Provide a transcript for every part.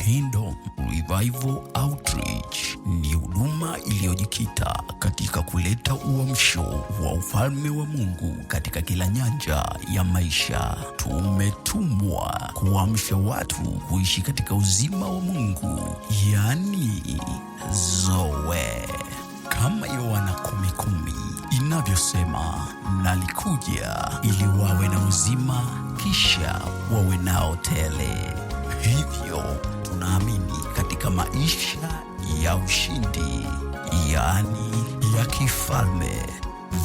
Kingdom Revival Outreach ni huduma iliyojikita katika kuleta uamsho wa ufalme wa Mungu katika kila nyanja ya maisha. Tumetumwa kuamsha watu kuishi katika uzima wa Mungu, yani Zoe. Kama Yohana 10:10 inavyosema, nalikuja ili wawe na uzima kisha wawe nao tele. Hivyo tunaamini katika maisha ya ushindi, yani ya kifalme,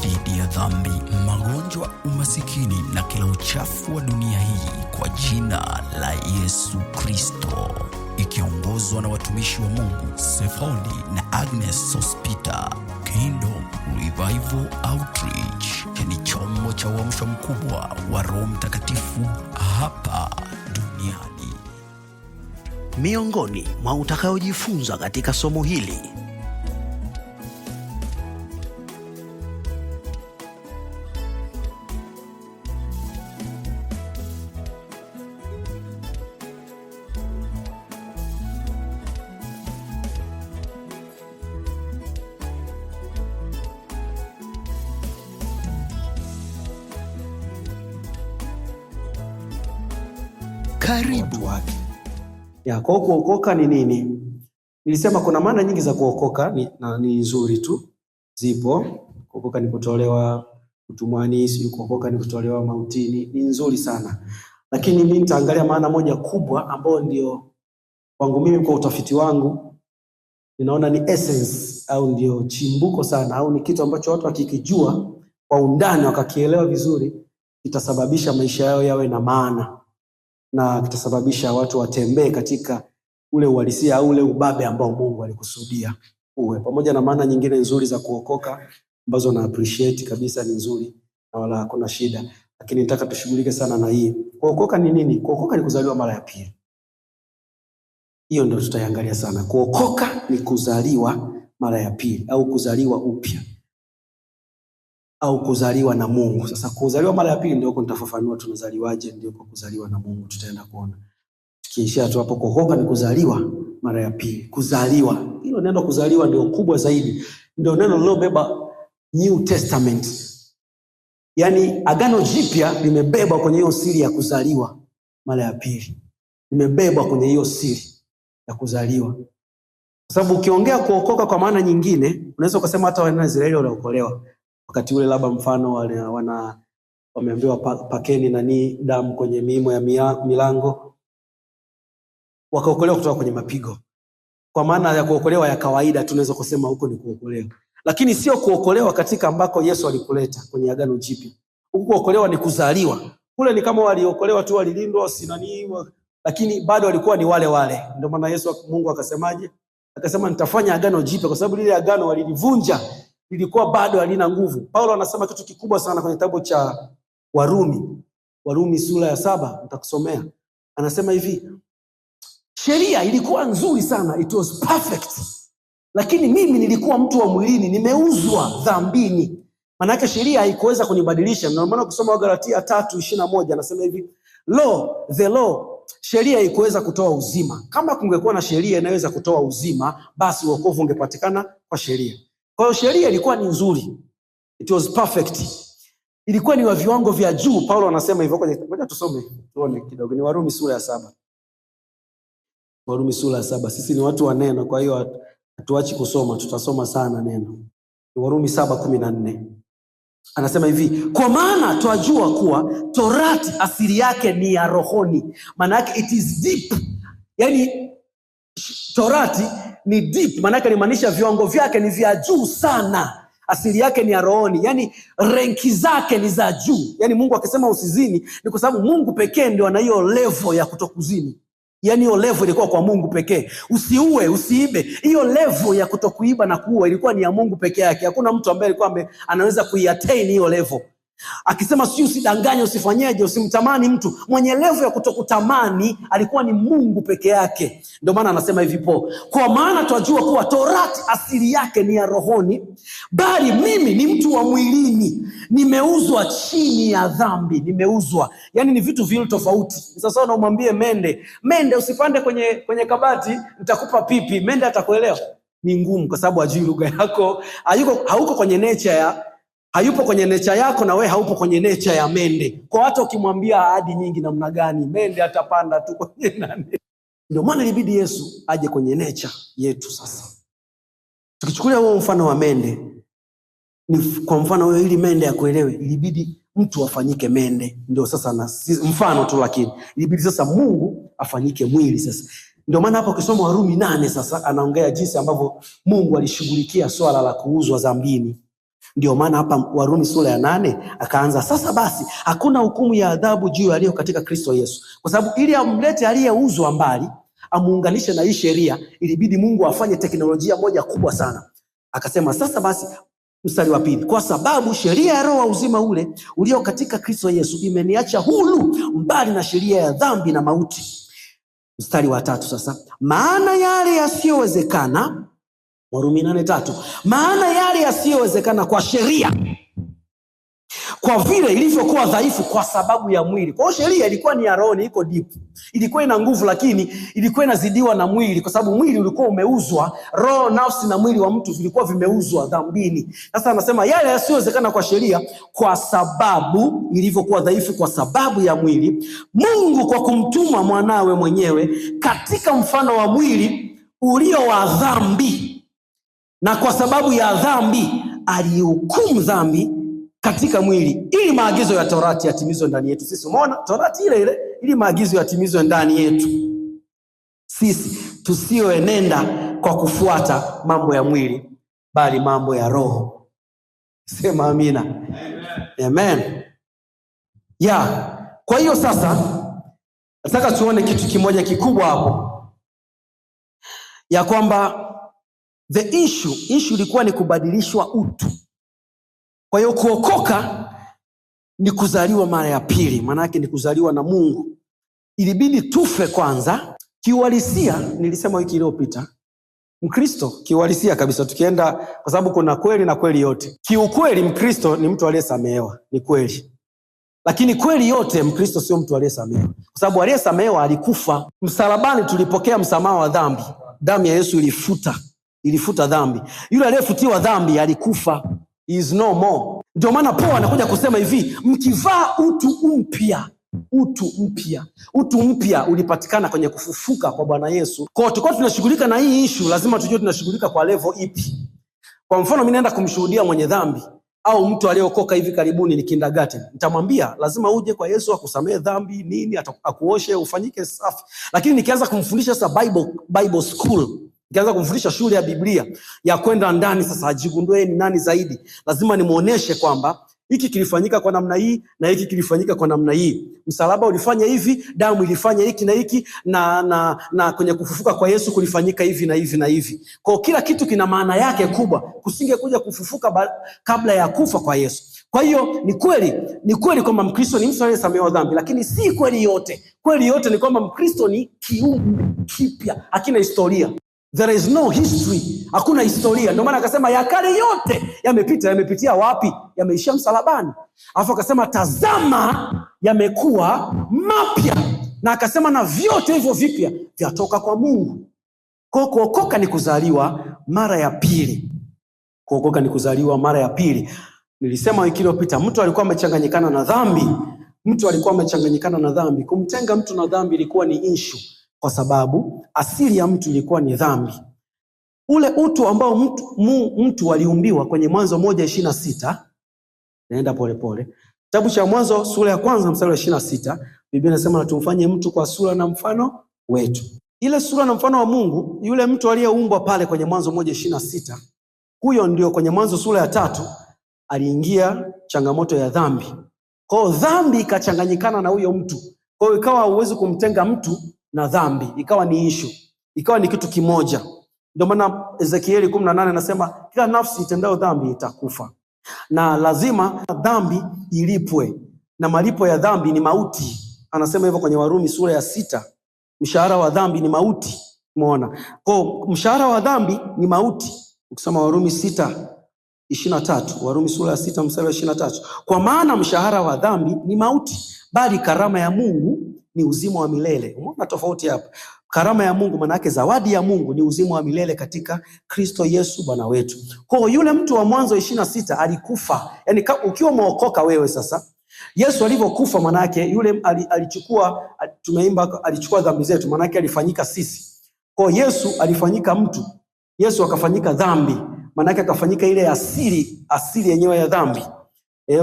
dhidi ya dhambi, magonjwa, umasikini na kila uchafu wa dunia hii, kwa jina la Yesu Kristo, ikiongozwa na watumishi wa Mungu Sefoni na Agnes Sospita. Kingdom Revival Outreach ni chombo cha uamsho mkubwa wa Roho Mtakatifu hapa duniani. Miongoni mwa utakayojifunza katika somo hili: karibu wake ya kuokoka ni nini? Nilisema kuna maana nyingi za kuokoka, ni nzuri tu, zipo. Kuokoka ni kutolewa utumwani, si kuokoka ni kutolewa mautini, ni nzuri sana. Lakini mimi nitaangalia maana moja kubwa ambayo ndio kwangu mimi, kwa utafiti wangu, ninaona ni essence au ndio chimbuko sana, au ni kitu ambacho watu wakikijua kwa undani, wakakielewa vizuri, kitasababisha maisha yao yawe na maana, na kitasababisha watu watembee katika ule uhalisia au ule ubabe ambao Mungu alikusudia uwe. Pamoja na maana nyingine nzuri za kuokoka ambazo na appreciate kabisa, ni nzuri na wala hakuna shida, lakini nataka tushughulike sana na hii. Kuokoka ni nini? Kuokoka ni kuzaliwa mara ya pili. Hiyo ndio tutaangalia sana. Kuokoka ni kuzaliwa mara ya pili, au kuzaliwa upya, au kuzaliwa na Mungu. Sasa kuzaliwa mara ya pili ndio nitafafanua tunazaliwaje, ndio kwa kuzaliwa na Mungu tutaenda kuona. Tukiishia tu hapo, kuokoka ni kuzaliwa mara ya pili. Kuzaliwa, hilo neno kuzaliwa ndio kubwa zaidi, ndio neno lilobeba New Testament. Yaani Agano Jipya limebeba kwenye hiyo siri ya kuzaliwa mara ya pili, limebeba kwenye hiyo siri ya kuzaliwa. Kwa sababu ukiongea kuokoka kwa maana nyingine, unaweza kusema hata wana Israeli waliokolewa wakati ule, labda mfano wameambiwa pakeni nani damu kwenye miimo ya milango, wakaokolewa kutoka kwenye mapigo. Kwa maana ya kuokolewa ya kawaida tunaweza kusema huko ni kuokolewa, lakini sio kuokolewa katika ambako Yesu alikuleta kwenye Agano Jipya. Huko kuokolewa ni kuzaliwa. Kule ni kama waliokolewa tu, walilindwa sinani, lakini bado walikuwa ni wale wale. Ndio maana Mungu akasemaje? Akasema nitafanya Agano Jipya, kwa sababu lile agano walilivunja, lilikuwa bado halina nguvu. Paulo anasema kitu kikubwa sana kwenye kitabu cha Warumi sura ya 7, nitakusomea. Anasema hivi: sheria ilikuwa nzuri sana, it was perfect, lakini mimi nilikuwa mtu wa mwilini, nimeuzwa dhambini. Maana yake sheria haikuweza kunibadilisha. Ndio maana kusoma Wagalatia 3:21 anasema hivi: the law, sheria haikuweza kutoa uzima. Kama kungekuwa na sheria inaweza kutoa uzima, basi wokovu ungepatikana kwa sheria. Kwa hiyo sheria ilikuwa ni nzuri, it was perfect, ilikuwa ni wa viwango vya juu. Paulo anasema hivyo kwenye, ngoja tusome tuone kidogo, ni Warumi sura ya 7. Warumi sura ya 7. Sisi ni watu wa neno, kwa hiyo hatuachi kusoma, tutasoma sana neno. Warumi 7:14 anasema hivi: kwa maana twajua kuwa Torati asili yake ni ya rohoni. Maana yake it is deep, yani Torati ni deep, maana yake inamaanisha viwango vyake ni vya juu sana. Asili yake ni ya rohoni, yani renki zake ni za juu. Yani Mungu akisema usizini, ni kwa sababu Mungu pekee ndio ana hiyo level ya kutokuzini. Yani hiyo level ilikuwa kwa Mungu pekee. Usiue, usiibe, hiyo level ya kutokuiba na kuua ilikuwa ni ya Mungu pekee yake. Hakuna mtu ambaye alikuwa anaweza kuiattain hiyo level. Akisema si usidanganye, usifanyeje, usimtamani mtu. Mwenye levu ya kutokutamani alikuwa ni Mungu peke yake. Ndio maana anasema hivi po, kwa maana twajua kuwa torati asili yake ni ya rohoni, bali mimi ni mtu wa mwilini, nimeuzwa chini ya dhambi. Nimeuzwa, yani ni vitu viwili tofauti. Sasa unamwambie mende usipande kwenye kabati, nitakupa pipi, mende atakuelewa? Ni ngumu, kwa sababu hajui lugha yako, hauko kwenye hayupo kwenye nature yako, na we haupo kwenye nature ya mende. Kwa watu ukimwambia ahadi nyingi namna gani, mende atapanda tu kwenye nani. Ndio maana ilibidi Yesu aje kwenye nature yetu. Sasa tukichukulia huo mfano wa mende, ni kwa mfano wewe, ili mende akuelewe, ilibidi mtu afanyike mende. Ndio sasa na mfano tu, lakini ilibidi sasa Mungu afanyike mwili. Sasa ndio maana hapa ukisoma Warumi 8 sasa anaongea jinsi ambavyo Mungu alishughulikia swala la kuuzwa dhambini. Ndio maana hapa Warumi sura ya 8 akaanza, sasa basi hakuna hukumu ya adhabu juu aliyo katika Kristo Yesu. Kwa sababu ili amlete aliyeuzwa mbali, amuunganishe na hii sheria, ilibidi Mungu afanye teknolojia moja kubwa sana. Akasema sasa basi, mstari wa 2, kwa sababu sheria ya roho wa uzima ule ulio katika Kristo Yesu imeniacha huru mbali na sheria ya dhambi na mauti. Mstari wa 3 sasa, maana yale yasiyowezekana, Warumi 8:3, maana yale yasiyowezekana kwa sheria, kwa vile ilivyokuwa dhaifu kwa sababu ya mwili. Kwa hiyo sheria ilikuwa ni ya roho, iko deep, ilikuwa ina nguvu, lakini ilikuwa inazidiwa na mwili, kwa sababu mwili ulikuwa umeuzwa. Roho, nafsi na mwili wa mtu vilikuwa vimeuzwa dhambini. Sasa anasema yale yasiyowezekana kwa sheria, kwa sababu ilivyokuwa dhaifu kwa sababu ya mwili, Mungu kwa kumtuma mwanawe mwenyewe katika mfano wa mwili ulio wa dhambi, na kwa sababu ya dhambi alihukumu dhambi katika mwili, ili maagizo ya torati yatimizwe ndani yetu sisi. Umeona, torati ile ili maagizo yatimizwe ndani yetu sisi, tusioenenda kwa kufuata mambo ya mwili, bali mambo ya roho. Sema amina. Amen. Kwa hiyo sasa nataka tuone kitu kimoja kikubwa hapo, ya kwamba the issue ilikuwa ni kubadilishwa utu. Kwa hiyo kuokoka ni kuzaliwa mara ya pili, maana yake ni kuzaliwa na Mungu. Ilibidi tufe kwanza kiuhalisia. Nilisema wiki iliyopita, Mkristo kiuhalisia kabisa, tukienda, kwa sababu kuna kweli na kweli yote. Kiukweli Mkristo ni mtu aliyesamehewa, ni kweli. Lakini kweli yote, Mkristo sio mtu aliyesamehewa, kwa sababu aliyesamehewa alikufa. Msalabani tulipokea msamaha wa dhambi. Damu ya Yesu ilifuta dhambi. Yule aliyefutiwa dhambi alikufa, he is no more. Ndio maana Paulo anakuja kusema hivi, mkivaa utu mpya ulipatikana kwenye kufufuka kwa Bwana Yesu. Kwa hiyo tulikuwa tunashughulika na hii issue, lazima tujue tunashughulika kwa level ipi. Kwa mfano mimi naenda kumshuhudia mwenye dhambi au mtu aliyeokoka hivi karibuni, ni kindergarten, nitamwambia lazima uje kwa Yesu akusamehe dhambi nini, akuoshe, ufanyike safi. Lakini nikianza kumfundisha sasa Bible school, nikianza kumfundisha shule ya Biblia ya kwenda ndani sasa ajigundue ni nani zaidi, lazima nimuoneshe kwamba hiki kilifanyika kwa namna hii na hiki kilifanyika kwa namna hii. Msalaba ulifanya hivi, damu ilifanya hiki na hiki, na kwenye kufufuka kwa Yesu kulifanyika hivi na hivi na hivi. Kwa kila kitu kina maana yake kubwa. Kusingekuja kufufuka kabla ya kufa kwa Yesu. Kwa hiyo ni kweli kwamba Mkristo ni mtu aliyesamehewa dhambi, lakini si kweli yote. Kweli yote ni kwamba Mkristo ni kiumbe kipya, hakina historia. There is no history, hakuna historia. Ndio maana akasema ya kale yote yamepita. Yamepitia wapi? Yameishia msalabani. Alafu akasema tazama yamekuwa mapya, na akasema na vyote hivyo vipya vyatoka kwa Mungu. Kwa kuokoka ni kuzaliwa mara ya pili. Kuokoka ni kuzaliwa mara ya pili. Nilisema wiki iliyopita, mtu alikuwa amechanganyikana na dhambi. Kumtenga mtu na dhambi ilikuwa ni issue, kwa sababu asili ya mtu ilikuwa ni dhambi. Ule utu ambao mtu aliumbiwa kwenye Mwanzo 1:26, naenda polepole. Kitabu cha Mwanzo sura ya 1 mstari wa 26, Biblia inasema na tumfanye mtu kwa sura na mfano wetu. Ile sura na mfano wa Mungu, yule mtu aliyeumbwa pale kwenye Mwanzo 1:26, huyo ndio kwenye Mwanzo sura ya 3 aliingia changamoto ya dhambi. Kwa hiyo dhambi ikachanganyikana na huyo mtu. Kwa hiyo ikawa huwezi kumtenga mtu na dhambi, ikawa ni issue, ikawa ni kitu kimoja. Ndio maana Ezekieli 18 anasema kila nafsi itendayo dhambi itakufa. na lazima dhambi ilipwe, na malipo ya dhambi ni mauti. Anasema hivyo kwenye Warumi sura ya 6. Mshahara wa dhambi ni mauti. Umeona? Kwa mshahara wa dhambi ni mauti. Ukisoma Warumi 6:23, Warumi sura ya 6 mstari wa 23. Kwa maana mshahara wa dhambi ni mauti, bali karama ya Mungu ni uzima wa milele. Umeona tofauti hapa? Karama ya Mungu maana yake zawadi ya Mungu ni uzima wa milele katika Kristo Yesu Bwana wetu. Kwa yule mtu wa Mwanzo 26 alikufa. Yaani ukiwa umeokoka wewe sasa, Yesu alivyokufa maana yake yule alichukua, tumeimba alichukua dhambi zetu, maana yake alifanyika sisi. Kwa Yesu alifanyika mtu. Yesu akafanyika dhambi, maana yake akafanyika ile asili yenyewe ya dhambi.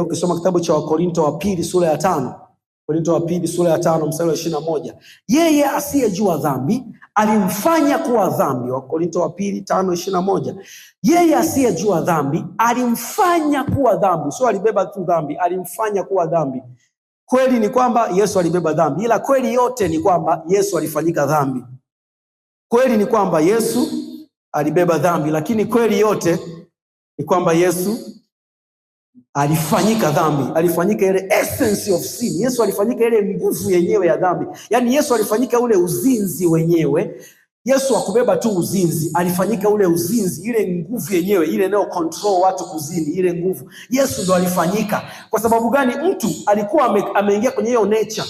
Ukisoma kitabu cha Wakorinto wa pili sura ya 5, Korinto wa pili sura ya 5 mstari wa 21. Yeye asiyejua dhambi alimfanya kuwa dhambi. Wakorinto wa pili 5:21. Yeye asiyejua dhambi alimfanya kuwa dhambi. Sio alibeba tu dhambi, alimfanya kuwa dhambi. Kweli ni kwamba Yesu alibeba dhambi, ila kweli yote ni kwamba Yesu alifanyika dhambi. Kweli ni kwamba Yesu alibeba dhambi, lakini kweli yote ni kwamba Yesu alifanyika dhambi. Alifanyika ile essence of sin. Yesu alifanyika ile nguvu yenyewe ya dhambi. Yaani Yesu alifanyika ule uzinzi wenyewe. Yesu hakubeba tu uzinzi, alifanyika ule uzinzi, ile nguvu yenyewe, ile inayo control watu kuzini, ile nguvu. Yesu ndo alifanyika. Kwa sababu gani? Mtu alikuwa ameingia kwenye hiyo nature.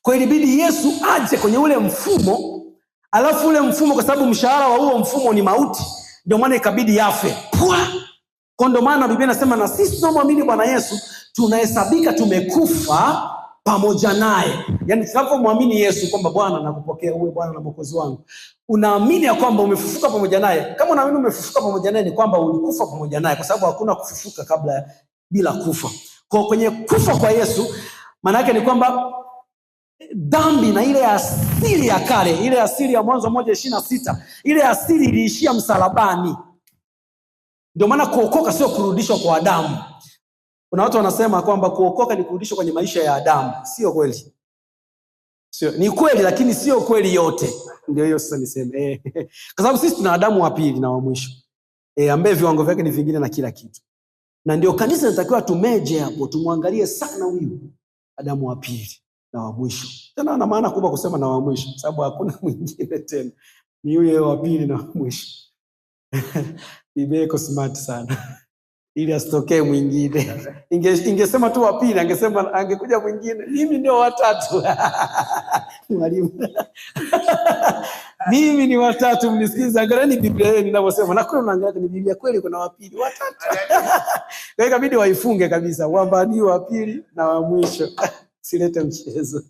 Kwa hiyo ilibidi Yesu aje kwenye ule mfumo, alafu ule mfumo kwa sababu mshahara wa huo mfumo ni mauti, ndio maana ikabidi yafe. Kwa ndio maana Biblia inasema na sisi tunaomwamini Bwana Yesu tunahesabika tumekufa pamoja naye. Yaani tunapomwamini Yesu kwamba Bwana nakupokea uwe Bwana na Mwokozi wangu, unaamini ya kwamba umefufuka pamoja naye. Kama unaamini umefufuka pamoja naye, ni kwamba ulikufa pamoja naye, kwa sababu hakuna kufufuka bila kufa. Kwa kwenye kufa kwa Yesu maana yake ni kwamba dhambi na ile asili ya kale, ile asili ya Mwanzo 1:26, ile asili iliishia msalabani. Ndio maana kuokoka sio kurudishwa kwa Adamu. Kuna watu wanasema kwamba kuokoka ni kurudishwa kwenye maisha ya Adamu. Sio kweli. Sio, ni kweli lakini sio kweli yote. Ndio hiyo sasa niseme. Kwa sababu sisi tuna Adamu wa pili na wa mwisho. Ambaye viwango vyake ni vingine na kila kitu. Na ndio kanisa linatakiwa tumeje hapo, tumwangalie sana huyu Adamu wa pili na wa mwisho. Tena ana maana kubwa kusema na wa mwisho, sababu hakuna mwingine tena. Ni yule wa pili na wa mwisho. Ibeko smart sana. Ili asitokee mwingine. Ingesema tu wa pili, angekuja mwingine. Mimi ndio watatu. Mwalimu. Mimi ni watatu, mnisikize. Angalieni Biblia yenu ninavyosema. Na kuna unaangalia ni Biblia kweli kuna wa pili, watatu. Kwa hiyo ikabidi waifunge kabisa kwamba ni wa pili na wa mwisho. Silete mchezo.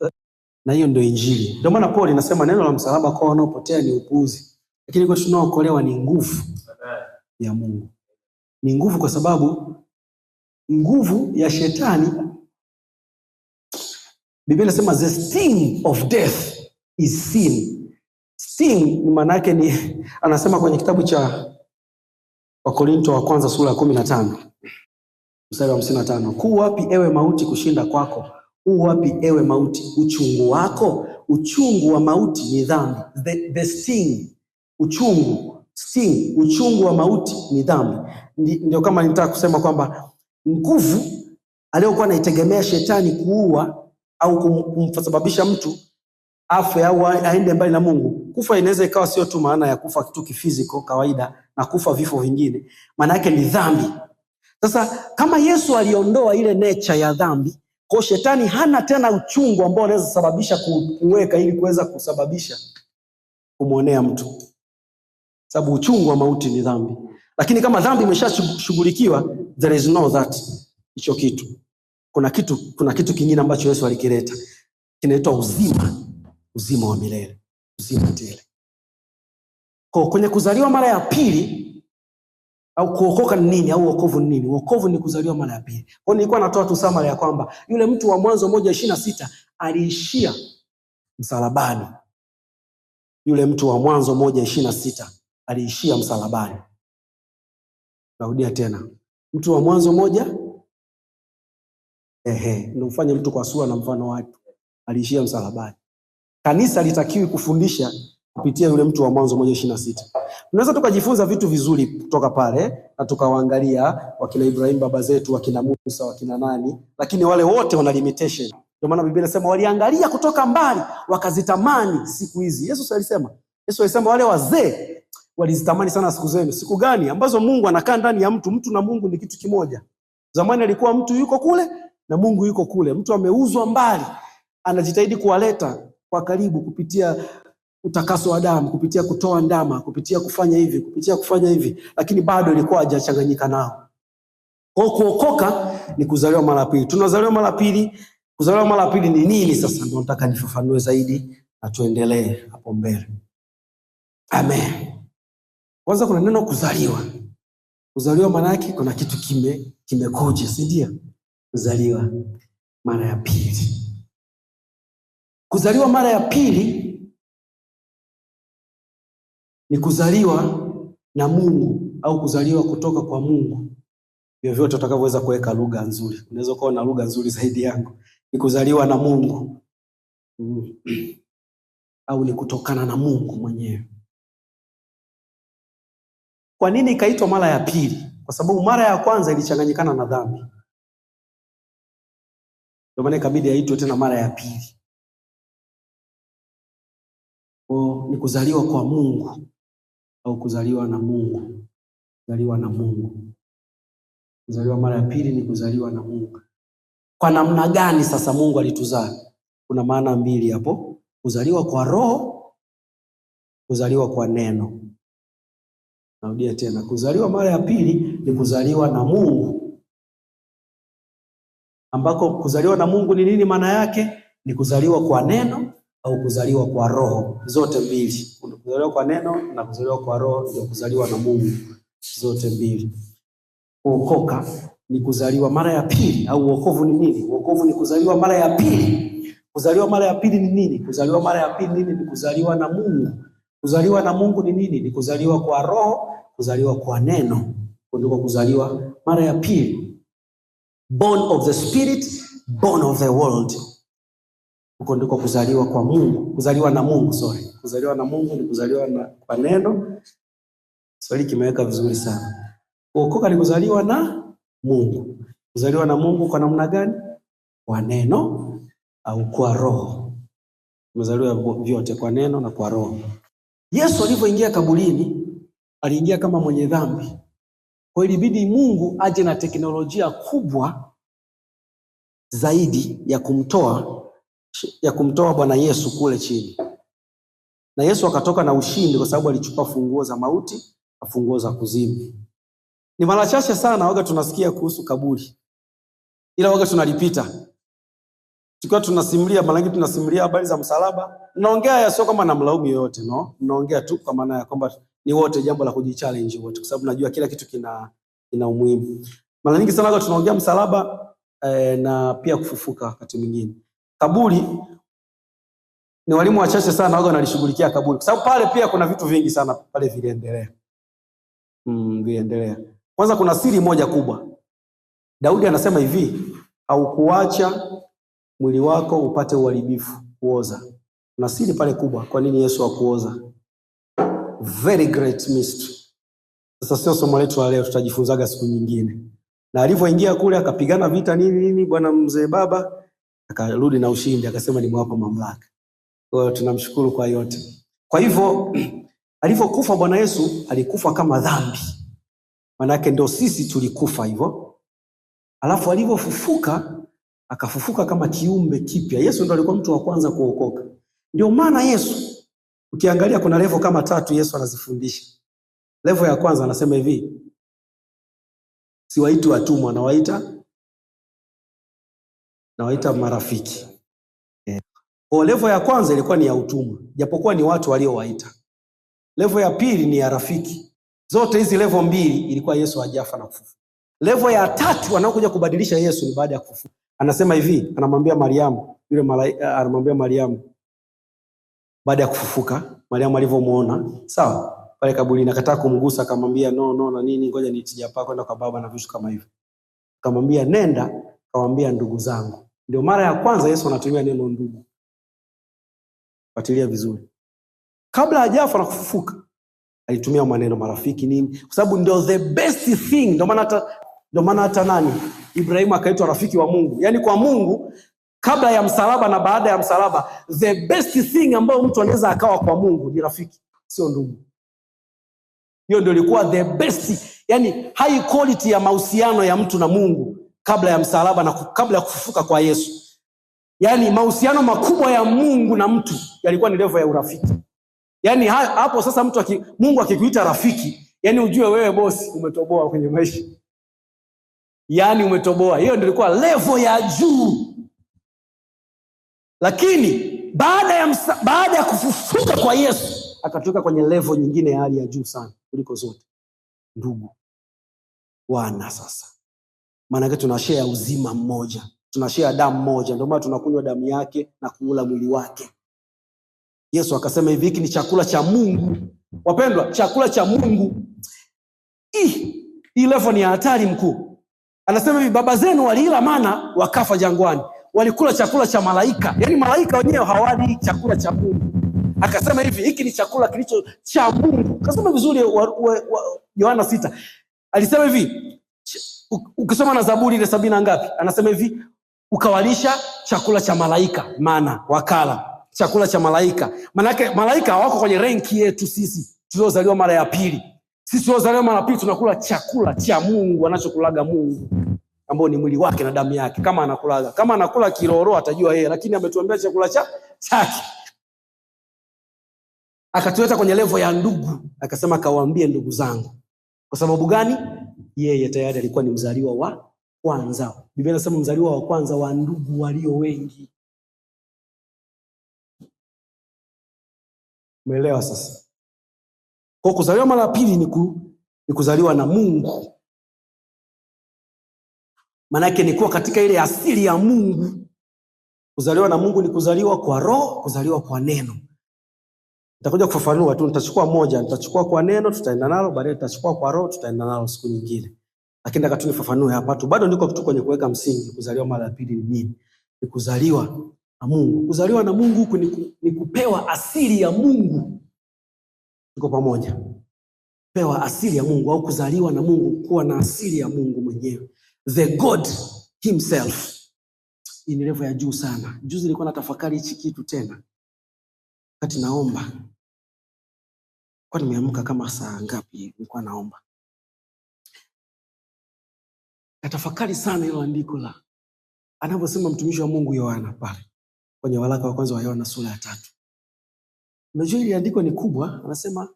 Na hiyo ndio Injili. Ndio maana Paul anasema neno la msalaba kwa wanaopotea ni upuuzi, lakini kwa tunaookolewa ni nguvu ya Mungu. Ni nguvu kwa sababu nguvu ya shetani, Biblia inasema the sting of death is sin. Sting ni maana yake ni, anasema kwenye kitabu cha Wakorinto wa kwanza sura ya 15 mstari wa 55, kuu wapi ewe mauti kushinda kwako? Wapi ewe mauti uchungu wako? Uchungu wa mauti ni dhambi. The sting, uchungu wa mauti ni dhambi. Ndio kama nitaka kusema kwamba nguvu aliyokuwa anaitegemea shetani kuua au kumsababisha mtu afe au aende mbali na Mungu. Kufa inaweza ikawa sio tu maana ya kufa kitu kifiziko kawaida na kufa vifo vingine. Maana yake ni dhambi. Sasa kama Yesu aliondoa ile nature ya dhambi, kwa shetani hana tena uchungu ambao unaweza sababisha kuweka ili kuweza kusababisha kumuonea mtu. Sababu uchungu wa mauti ni dhambi. Lakini kama dhambi imeshashughulikiwa, there is no that hicho kitu. Kuna kitu kingine ambacho Yesu alikileta. Kinaitwa uzima wa milele, uzima tele. Kwa kwenye kuzaliwa mara ya pili au kuokoka ni nini au wokovu ni nini? Wokovu ni kuzaliwa mara ya pili. Kwa nilikuwa natoa tu summary ya kwamba yule mtu wa Mwanzo 1:26 aliishia msalabani. Yule mtu wa Mwanzo 1:26 aliishia msalabani. Narudia tena. Mtu wa Mwanzo 1 ndio mfanye mtu kwa sura na mfano wake. Aliishia msalabani. Kanisa litakiwi kufundisha kupitia yule mtu wa Mwanzo 1:26. Tunaweza tukajifunza vitu vizuri kutoka pale na tukawaangalia wakina Ibrahim baba zetu, wakina Musa, wakina nani, lakini wale wote wana limitation. Ndio maana Biblia inasema waliangalia kutoka mbali wakazitamani siku hizi. Yesu alisema wale wazee walizitamani sana siku zenu. Siku gani? Ambazo Mungu anakaa ndani ya mtu. Mtu na Mungu ni kitu kimoja. Zamani alikuwa mtu yuko kule na Mungu yuko kule. Mtu ameuzwa mbali, anajitahidi kuwaleta kwa karibu kupitia utakaso wa damu, kupitia kutoa ndama, kupitia kufanya hivi, lakini bado ilikuwa hajachanganyika nao. Kwa kuokoka ni kuzaliwa mara pili. Tunazaliwa mara pili. Kuzaliwa mara pili ni nini sasa? Ndio nataka nifafanue zaidi na tuendelee hapo mbele. Amen. Kwanza kuna neno kuzaliwa. Kuzaliwa maana yake kuna kitu kimekuja, si ndio? Kuzaliwa mara ya pili. Kuzaliwa mara ya pili ni kuzaliwa na Mungu au kuzaliwa kutoka kwa Mungu. Vyovyote utakavyoweza kuweka lugha nzuri. Unaweza kuwa na lugha nzuri zaidi yangu. Ni kuzaliwa na Mungu. Au ni kutokana na Mungu mwenyewe. Kwa nini ikaitwa mara ya pili? Kwa sababu mara ya kwanza ilichanganyikana na dhambi. Ndio maana ikabidi yaitwe tena mara ya pili. Ni kuzaliwa kwa Mungu au kuzaliwa na Mungu. Kuzaliwa na Mungu. Kuzaliwa mara ya pili ni kuzaliwa na Mungu. Kwa namna gani sasa Mungu alituzaa? Kuna maana mbili hapo. Kuzaliwa kwa roho, kuzaliwa kwa neno. Narudia tena, kuzaliwa mara ya pili ni kuzaliwa na Mungu. Ambako kuzaliwa na Mungu ni nini maana yake? Ni kuzaliwa kwa neno au kuzaliwa kwa roho. Zote mbili. Kuzaliwa kwa neno na kuzaliwa kwa roho ndio kuzaliwa na Mungu. Zote mbili. Kuokoka ni kuzaliwa mara ya pili au wokovu ni nini? Wokovu ni kuzaliwa mara ya pili. Kuzaliwa mara ya pili ni nini? Kuzaliwa mara ya pili nini? Ni kuzaliwa na Mungu. Kuzaliwa na Mungu ni nini? Ni kuzaliwa kwa roho, kuzaliwa kwa neno. Ndiko kuzaliwa mara ya pili. Born of the Spirit, born of the world. Huko ndiko kuzaliwa kwa Mungu, kuzaliwa na Mungu, Kuzaliwa na Mungu ni kuzaliwa kwa neno. Swali kimeweka vizuri sana. Kuokoka ni kuzaliwa na Mungu. Kuzaliwa na Mungu kwa namna gani? Kwa neno au kwa roho. Kuzaliwa vyote kwa neno na kwa roho. Yesu alipoingia kaburini, aliingia kama mwenye dhambi. Kwa hiyo ilibidi Mungu aje na teknolojia kubwa zaidi ya kumtoa Bwana Yesu kule chini. Na Yesu akatoka na ushindi kwa sababu alichukua funguo za mauti na funguo za kuzimu. Ni mara chache sana waga tunasikia kuhusu kaburi. Ila waga tunalipita. Tukiwa tunasimulia, mara nyingi tunasimulia habari za msalaba. Naongea sio kama namlaumu yoyote, no. Naongea tu kwa maana ya kwamba ni wote jambo la kujichallenge wote, kwa sababu najua kila kitu kina umuhimu. Mara nyingi sana waga tunaongea msalaba na pia kufufuka wakati mwingine. Kaburi ni walimu wachache sana waga wanalishughulikia kaburi. Kwa sababu pale pia kuna vitu vingi sana pale viliendelea. Kwanza kuna siri moja kubwa. Daudi anasema hivi, haukuacha mwili wako upate uharibifu, kuoza. Kuna siri pale kubwa. Kwa nini Yesu hakuoza? Very great mystery. Sasa sio somo letu la leo, tutajifunzaga siku nyingine. Na alipoingia kule akapigana vita nini bwana mzee baba, akarudi na ushindi, akasema nimewapa mamlaka. Kwa hiyo tunamshukuru kwa yote. Kwa hivyo alipokufa Bwana Yesu alikufa kama dhambi. Maana yake ndio sisi tulikufa hivyo. Alafu alipofufuka akafufuka kama kiumbe kipya. Yesu ndio alikuwa mtu wa kwanza kuokoka. Ndio maana Yesu, ukiangalia kuna level kama 3 Yesu anazifundisha. Level ya kwanza anasema hivi, siwaiti watumwa, nawaita marafiki. Kwa level ya kwanza ilikuwa ni ya utumwa, japokuwa ni watu waliowaita. Level ya pili ni ya rafiki. Zote hizi level mbili ilikuwa Yesu hajafa na kufufuka. Level ya 3 anaokuja kubadilisha Yesu ni baada ya kufufuka. Anasema hivi, anamwambia Mariamu, anamwambia Mariamu baada ya kufufuka, Mariamu alivyomuona, sawa? Pale kaburini akataka kumgusa, akamwambia no na nini, ngoja nitije hapa kwenda kwa baba na vitu kama hivyo. Akamwambia nenda, akamwambia ndugu zangu. Ndio mara ya kwanza Yesu anatumia neno ndugu. Fuatilia vizuri. kabla hajafa na kufufuka alitumia maneno marafiki nini, kwa sababu ndio the best thing. Ndio maana hata nani, Ibrahimu akaitwa rafiki wa Mungu. Yaani kwa Mungu, kabla ya msalaba na baada ya msalaba, the best thing ambayo mtu anaweza akawa kwa Mungu ni rafiki, sio ndugu. Hiyo ndio ilikuwa the best, yani high quality ya mahusiano ya mtu na Mungu kabla ya msalaba na kabla ya kufufuka kwa Yesu. Yani mahusiano makubwa ya Mungu na mtu yalikuwa ni level ya urafiki. Yani hapo sasa Mungu akikuita rafiki, yani ujue wewe bosi umetoboa kwenye maisha. Yani umetoboa. Hiyo ndio ilikuwa level ya juu. Lakini baada ya kufufuka kwa Yesu akatoka kwenye level nyingine ya hali ya juu sana kuliko zote. Ndugu, wana sasa. Maana yake tunashare uzima mmoja, tunashare damu moja, ndio maana tunakunywa damu yake na kula mwili wake. Yesu akasema hivi, hiki ni chakula cha Mungu. Wapendwa, chakula cha Mungu. Hii level ni hatari mkuu. Anasema hivi, baba zenu waliila mana wakafa jangwani. Walikula chakula cha malaika. Yaani malaika wenyewe hawali chakula cha Mungu. Akasema hivi, hiki ni chakula kilicho cha Mungu. Akasema vizuri Yohana 6. Alisema hivi, ukisoma na Zaburi ile 70 ngapi? Anasema hivi, ukawalisha chakula cha malaika, mana wakala chakula cha malaika. Manake malaika hawako kwenye renki yetu sisi tuliozaliwa mara ya pili. Sisi tuliozaliwa mara ya pili tunakula chakula cha Mungu, anachokulaga Mungu, ambao ni mwili wake na damu yake. Kama anakula kiroro atajua yeye, lakini ametuambia chakula chake. Akatuweka kwenye level ya ndugu, akasema kawaambie ndugu zangu. Kwa sababu gani? Yeye tayari alikuwa ni mzaliwa wa kwanza. Biblia inasema mzaliwa wa kwanza wa ndugu walio wengi. Umeelewa sasa? Kwa kuzaliwa mara pili ni kuzaliwa na Mungu. Maana yake ni kuwa katika ile asili ya Mungu. Kuzaliwa na Mungu ni kuzaliwa kwa roho, kuzaliwa kwa neno. Nitakuja kufafanua tu, nitachukua kwa neno tutaenda nalo, baadaye tutachukua kwa roho tutaenda nalo siku nyingine. Lakini nataka tu nifafanue hapa tu. Bado niko kwenye kuweka msingi. Kuzaliwa mara pili ni nini? Ni kuzaliwa na Mungu. Kuzaliwa na Mungu huku ni kupewa asili ya Mungu. Tuko pamoja? Pewa asili ya Mungu au kuzaliwa na Mungu, kuwa na asili ya Mungu mwenyewe. The God himself. Hii ni level ya juu sana. Juzi nilikuwa natafakari hichi kitu tena. Wakati naomba. Kwa nimeamka kama saa ngapi nilikuwa naomba. Natafakari sana hilo andiko la anavyosema mtumishi wa Mungu Yohana pale kwenye waraka wa kwanza wa Yohana sura ya 3. Unajua hili andiko ni kubwa, anasema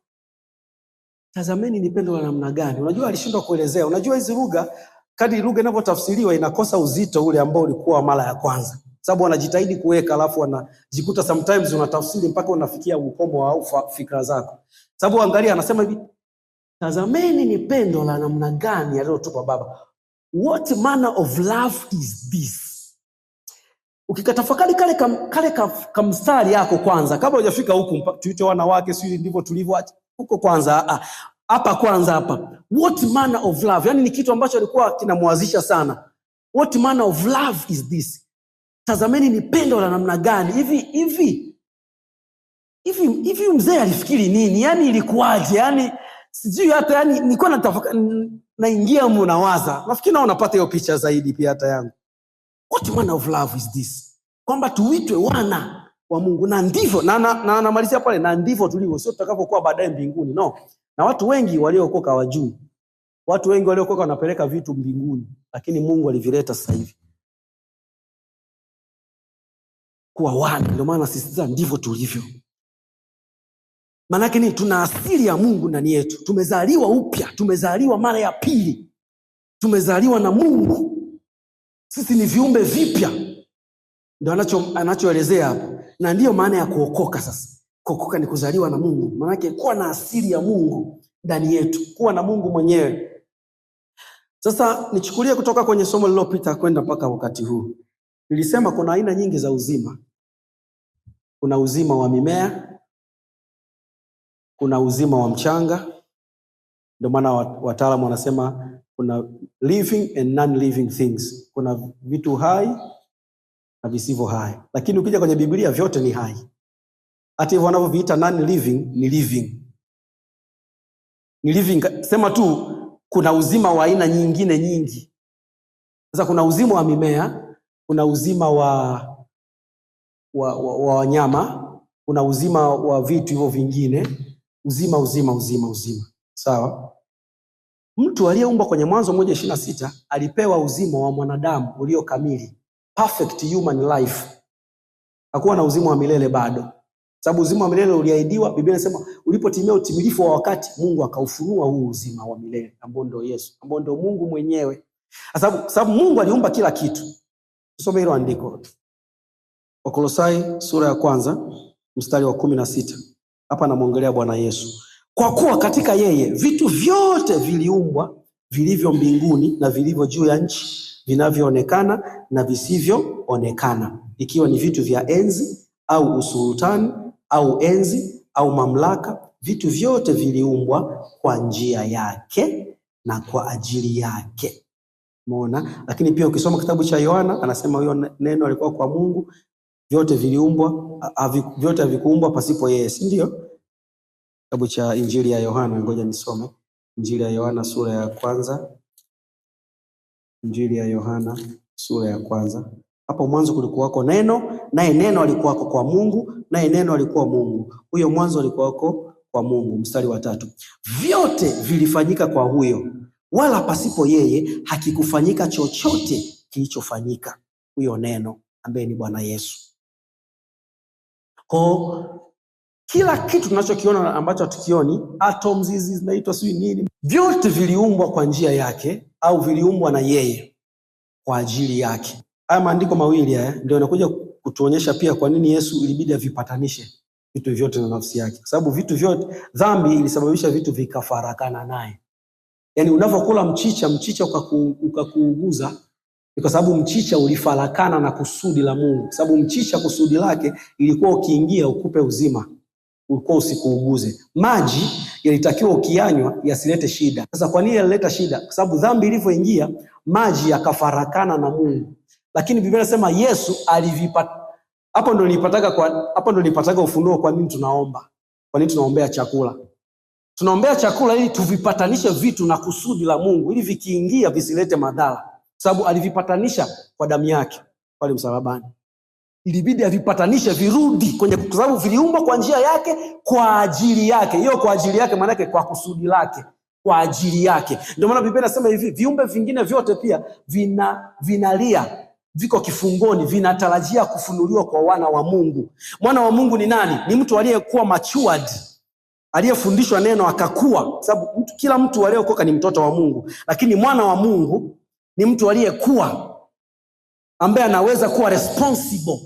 tazameni ni pendo la namna gani. Unajua alishindwa kuelezea. Unajua hizi lugha, kadri lugha inavyotafsiriwa inakosa uzito ule ambao ulikuwa mara ya kwanza. Sababu wanajitahidi kuweka, alafu wanajikuta sometimes unatafsiri mpaka unafikia ukomo au fikra zako. Sababu angalia, anasema hivi, tazameni ni pendo la namna gani alilotupa Baba. What manner of love is this? Ukikatafakari kale kamstari yako kwanza, kabla hujafika huku tuite wanawake sisi ndivyo tulivyo huko kwanza, hapa kwanza hapa. What manner of love? Yani ni kitu ambacho alikuwa kinamwazisha sana. What manner of love is this? Tazameni ni pendo la namna gani. Hivi mzee alifikiri nini? Yani ilikuwaje? Yani sijui hata, yani nilikuwa naingia mnawaza. Nafikiri nao unapata hiyo picha zaidi pia hata yangu. What manner of love is this? Kwamba tuitwe wana wa Mungu, na ndivyo na anamalizia pale, na ndivyo tulivyo, sio tutakapokuwa baadaye mbinguni. No. Na watu wengi waliokoka hawajui. Watu wengi waliokoka wanapeleka vitu mbinguni, lakini Mungu alivileta sasa hivi. Kuwa wana, ndio maana sisi ndivyo tulivyo. Maana yake ni tuna asili ya Mungu ndani yetu. Tumezaliwa upya, tumezaliwa mara ya pili. Tumezaliwa na Mungu. Sisi ni viumbe vipya. Ndio anachoelezea hapo. Na ndiyo maana ya kuokoka sasa. Kuokoka ni kuzaliwa na Mungu. Maana yake kuwa na asili ya Mungu ndani yetu, kuwa na Mungu mwenyewe. Sasa nichukulie kutoka kwenye somo lililopita kwenda mpaka wakati huu. Nilisema kuna aina nyingi za uzima. Kuna uzima wa mimea, kuna uzima wa mchanga. Ndio maana wataalamu wanasema kuna living and non-living things. Kuna vitu hai na visivyo hai. Lakini ukija kwenye Biblia vyote ni hai. Hata hivyo wanavyoviita non living ni living. Ni living, sema tu kuna uzima wa aina nyingine nyingi. Sasa kuna uzima wa mimea, kuna uzima wa wanyama, kuna uzima wa vitu hivyo vingine, uzima. Sawa? Mtu aliyeumbwa kwenye Mwanzo 1:26 alipewa uzima wa mwanadamu ulio kamili, perfect human life. Hakuwa na uzima wa milele bado. Sababu uzima wa milele uliahidiwa, Biblia inasema ulipotimia utimilifu wa wakati, Mungu akaufunua huu uzima wa milele ambao ndio Yesu, ambao ndio Mungu mwenyewe. Sababu Mungu aliumba kila kitu. Tusome hilo andiko. Wakolosai sura ya 1 mstari wa 16. Hapa namuongelea Bwana Yesu. Kwa kuwa katika yeye vitu vyote viliumbwa, vilivyo mbinguni na vilivyo juu ya nchi, vinavyoonekana na visivyoonekana, ikiwa ni vitu vya enzi au usultani au enzi au mamlaka. Vitu vyote viliumbwa kwa njia yake na kwa ajili yake. Umeona? Lakini pia ukisoma kitabu cha Yohana anasema huyo neno alikuwa kwa Mungu, vyote viliumbwa, vyote havikuumbwa pasipo yeye, si ndio? Kitabu cha Injili ya Yohana, ngoja nisome. Injili ya Yohana sura ya 1. Injili ya Yohana sura ya 1. Hapo mwanzo kulikuwako neno, naye neno alikuwako kwa Mungu, naye neno alikuwa Mungu. Huyo mwanzo alikuwako kwa Mungu. Mstari wa 3. Vyote vilifanyika kwa huyo, wala pasipo yeye hakikufanyika chochote kilichofanyika. Huyo neno ambaye ni Bwana Yesu. Kwa kila kitu tunachokiona ambacho hatukioni, atoms hizi zinaitwa sio nini, vyote viliumbwa kwa njia yake au viliumbwa na yeye kwa ajili yake. Haya maandiko mawili haya ndio yanakuja kutuonyesha pia kwa nini Yesu ilibidi avipatanishe vitu vyote na nafsi yake. Kwa sababu vitu vyote, dhambi ilisababisha vitu vikafarakana naye. Yaani unapokula mchicha ukakuuguza, ni kwa sababu mchicha ulifarakana na kusudi la Mungu. Kwa sababu mchicha kusudi lake ilikuwa ukiingia ukupe uzima, ulikuwa usikuuguze. Maji yalitakiwa ukiyanywa yasilete shida. Sasa kwa nini yalileta shida? Kwa sababu dhambi ilivyoingia, maji yakafarakana na Mungu. Lakini Biblia inasema Yesu alivipata. Hapo ndo nilipataga ufunuo kwa nini tunaomba. Kwa nini tunaombea chakula? Tunaombea chakula ili tuvipatanishe vitu na kusudi la Mungu, ili vikiingia visilete madhara. Sababu alivipatanisha kwa damu yake pale msalabani. Ilibidi avipatanishe virudi kwenye, kwa sababu viliumbwa kwa njia yake kwa ajili yake. Hiyo kwa ajili yake maana yake kwa kusudi lake, kwa ajili yake. Ndio maana Biblia inasema hivi, viumbe vingine vyote pia vinalia, viko kifungoni, vinatarajia kufunuliwa kwa wana wa Mungu. Mwana wa Mungu ni nani? Ni mtu aliyekuwa matured, aliyefundishwa neno akakua. Sababu kila mtu aliyeokoka ni mtoto wa Mungu, lakini mwana wa Mungu ni mtu aliyekuwa, ambaye anaweza kuwa responsible.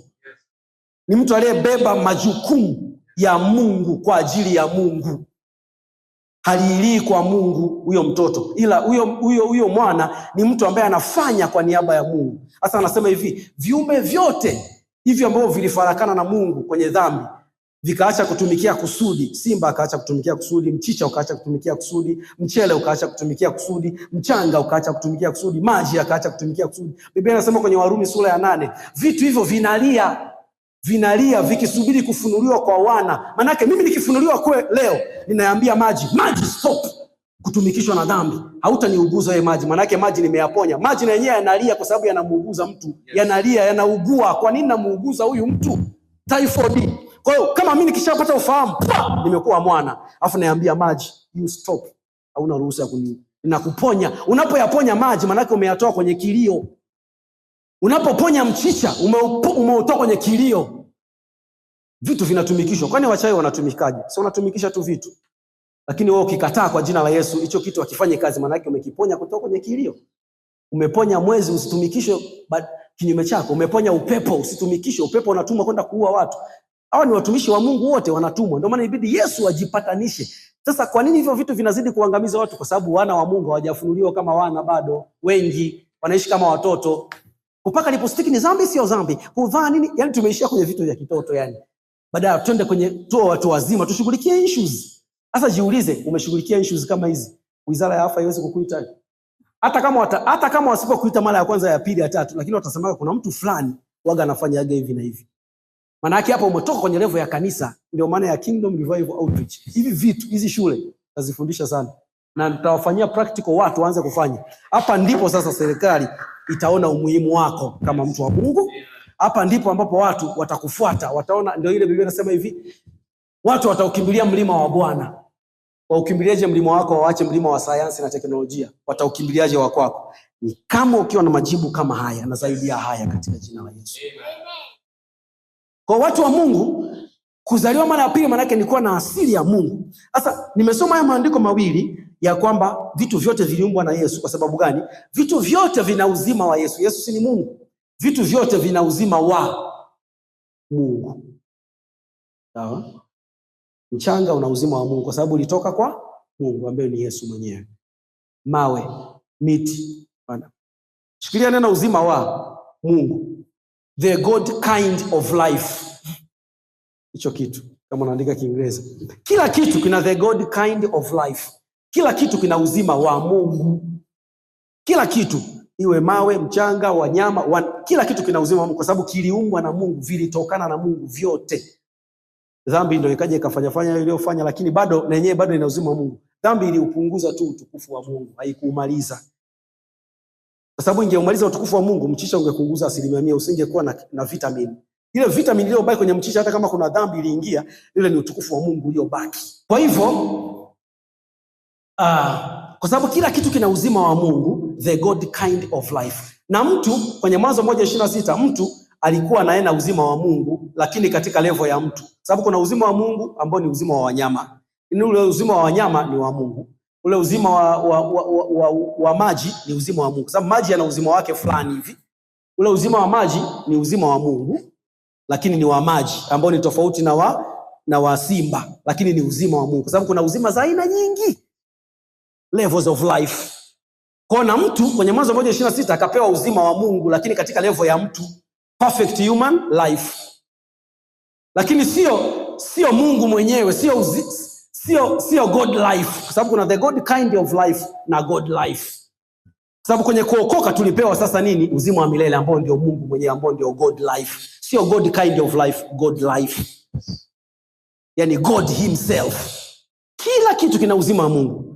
Ni mtu aliyebeba majukumu ya Mungu kwa ajili ya Mungu. Halilii kwa Mungu huyo mtoto, ila huyo mwana ni mtu ambaye anafanya kwa niaba ya Mungu. Sasa anasema hivi, viumbe vyote hivi ambavyo vilifarakana na Mungu kwenye dhambi vikaacha kutumikia kusudi. Simba akaacha kutumikia kusudi, mchicha ukaacha kutumikia kusudi, mchele ukaacha kutumikia kusudi, mchanga ukaacha kutumikia kusudi, maji akaacha kutumikia kusudi. Biblia inasema kwenye Warumi sura ya 8, vitu hivyo vinalia vikisubiri kufunuliwa kwa wana. Manake mimi nikifunuliwa leo, ninaambia maji stop kutumikishwa na dhambi. Hautaniuguza wewe maji, manake maji nimeyaponya. Maji na yenyewe yanalia kwa sababu yanamuuguza mtu. Yanalia, yanaugua. Kwa nini namuuguza huyu mtu? Typhoid. Kwa hiyo kama mimi nikishapata ufahamu, nimekuwa mwana, afu naambia maji, you stop. Hauna ruhusa ninakuponya. Unapoyaponya maji manake umeyatoa kwenye kilio. Unapoponya mchicha umeutoa kwenye kilio. Vitu vinatumikishwa. Kwani wachawi wanatumikaje? Sio unatumikisha tu vitu. Lakini wewe ukikataa kwa jina la Yesu, hicho kitu hakifanye kazi, manake umekiponya kutoka kwenye kilio. Umeponya mwezi, usitumikishe kinyume chako. Umeponya upepo, usitumikishe upepo, unatumwa kwenda kuua watu. Hao ni watumishi wa Mungu wote wanatumwa. Ndio maana ibidi Yesu ajipatanishe. Sasa kwa nini hivyo vitu vinazidi kuangamiza watu? Kwa sababu wana wa Mungu hawajafunuliwa kama wana bado. Wengi wanaishi kama watoto. Kupaka lipstick ni dhambi, sio dhambi. Kuvaa nini? Yaani tumeishia kwenye vitu vya kitoto yani. Badala twende kwenye watu wazima, tushughulikie issues. Sasa jiulize, umeshughulikia issues kama hizi? Wizara ya Afya haiwezi kukuita. Hata kama wasipokuita mara ya kwanza, ya pili, ya tatu, lakini watasemaga kuna mtu fulani waga anafanya hivi na hivi. Maana yake hapo umetoka kwenye level ya kanisa, ndio maana ya Kingdom Revival Outreach. Hivi vitu, hizi shule tazifundisha sana. Na nitawafanyia practical watu waanze kufanya. Hapa ndipo sasa serikali itaona umuhimu wako kama mtu wa Mungu. Hapa ndipo ambapo watu watakufuata, wataona. Ndio ile Biblia inasema hivi, watu wataukimbilia mlima wa Bwana. Waukimbiliaje mlima wako, waache mlima wa sayansi na teknolojia? Wataukimbiliaje wa kwako? Ni kama ukiwa na majibu kama haya na zaidi ya haya katika jina la Yesu. Kwa watu wa Mungu, kuzaliwa mara ya pili maana yake ni kuwa na asili ya Mungu. Sasa nimesoma haya maandiko mawili ya kwamba vitu vyote viliumbwa na Yesu. Kwa sababu gani? Vitu vyote vina uzima wa Yesu. Yesu si ni Mungu? Vitu vyote vina uzima wa Mungu. Sawa? Mchanga una uzima wa Mungu kwa sababu ulitoka kwa Mungu ambaye ni Yesu mwenyewe. Mawe, miti, shikilia neno uzima wa Mungu. The God kind of life. Hicho kitu kama unaandika Kiingereza. Kila kitu kina the God kind of life. Kila kitu kina uzima wa Mungu. Kila kitu, iwe mawe, mchanga, wanyama, kila kitu kina uzima wa Mungu kwa sababu kiliumbwa na Mungu, vilitokana na Mungu vyote. Dhambi ndio ikaja ikafanya iliyofanya, lakini bado na yenyewe bado ina uzima wa Mungu. Dhambi iliupunguza tu utukufu wa Mungu, haikuumaliza. Kwa sababu ingeumaliza utukufu wa Mungu, mchicha ungepunguza 100%, usingekuwa na vitamini. Ile vitamini iliyobaki kwenye mchicha, hata kama kuna dhambi iliingia, ile ni utukufu wa Mungu uliobaki. Kwa hivyo kwa sababu kila kitu kina uzima wa Mungu, the God kind of life. Na mtu kwenye Mwanzo 1:26, mtu alikuwa anaenda uzima wa Mungu, lakini katika level ya mtu. Sababu kuna uzima wa Mungu ambao ni uzima wa wanyama. Ule uzima wa wanyama ni wa Mungu. Ule uzima wa maji ni uzima wa Mungu. Sababu maji yana uzima wake fulani hivi. Ule uzima wa maji ni uzima wa Mungu, lakini ni wa maji ambao ni tofauti na wa simba, lakini ni uzima wa Mungu. Sababu kuna uzima za aina nyingi. Levels of life. Kwa na mtu kwenye Mwanzo 1:26 akapewa uzima wa Mungu, lakini katika level ya mtu, perfect human life. Lakini sio Mungu mwenyewe, sio God life. Kwa sababu kuna the God kind of life na God life. Kwa sababu kwenye kuokoka tulipewa sasa nini? Uzima wa milele ambao ndio Mungu mwenyewe, ambao ndio God life. Sio God kind of life, God life. Yani God himself. Kila kitu kina uzima wa Mungu.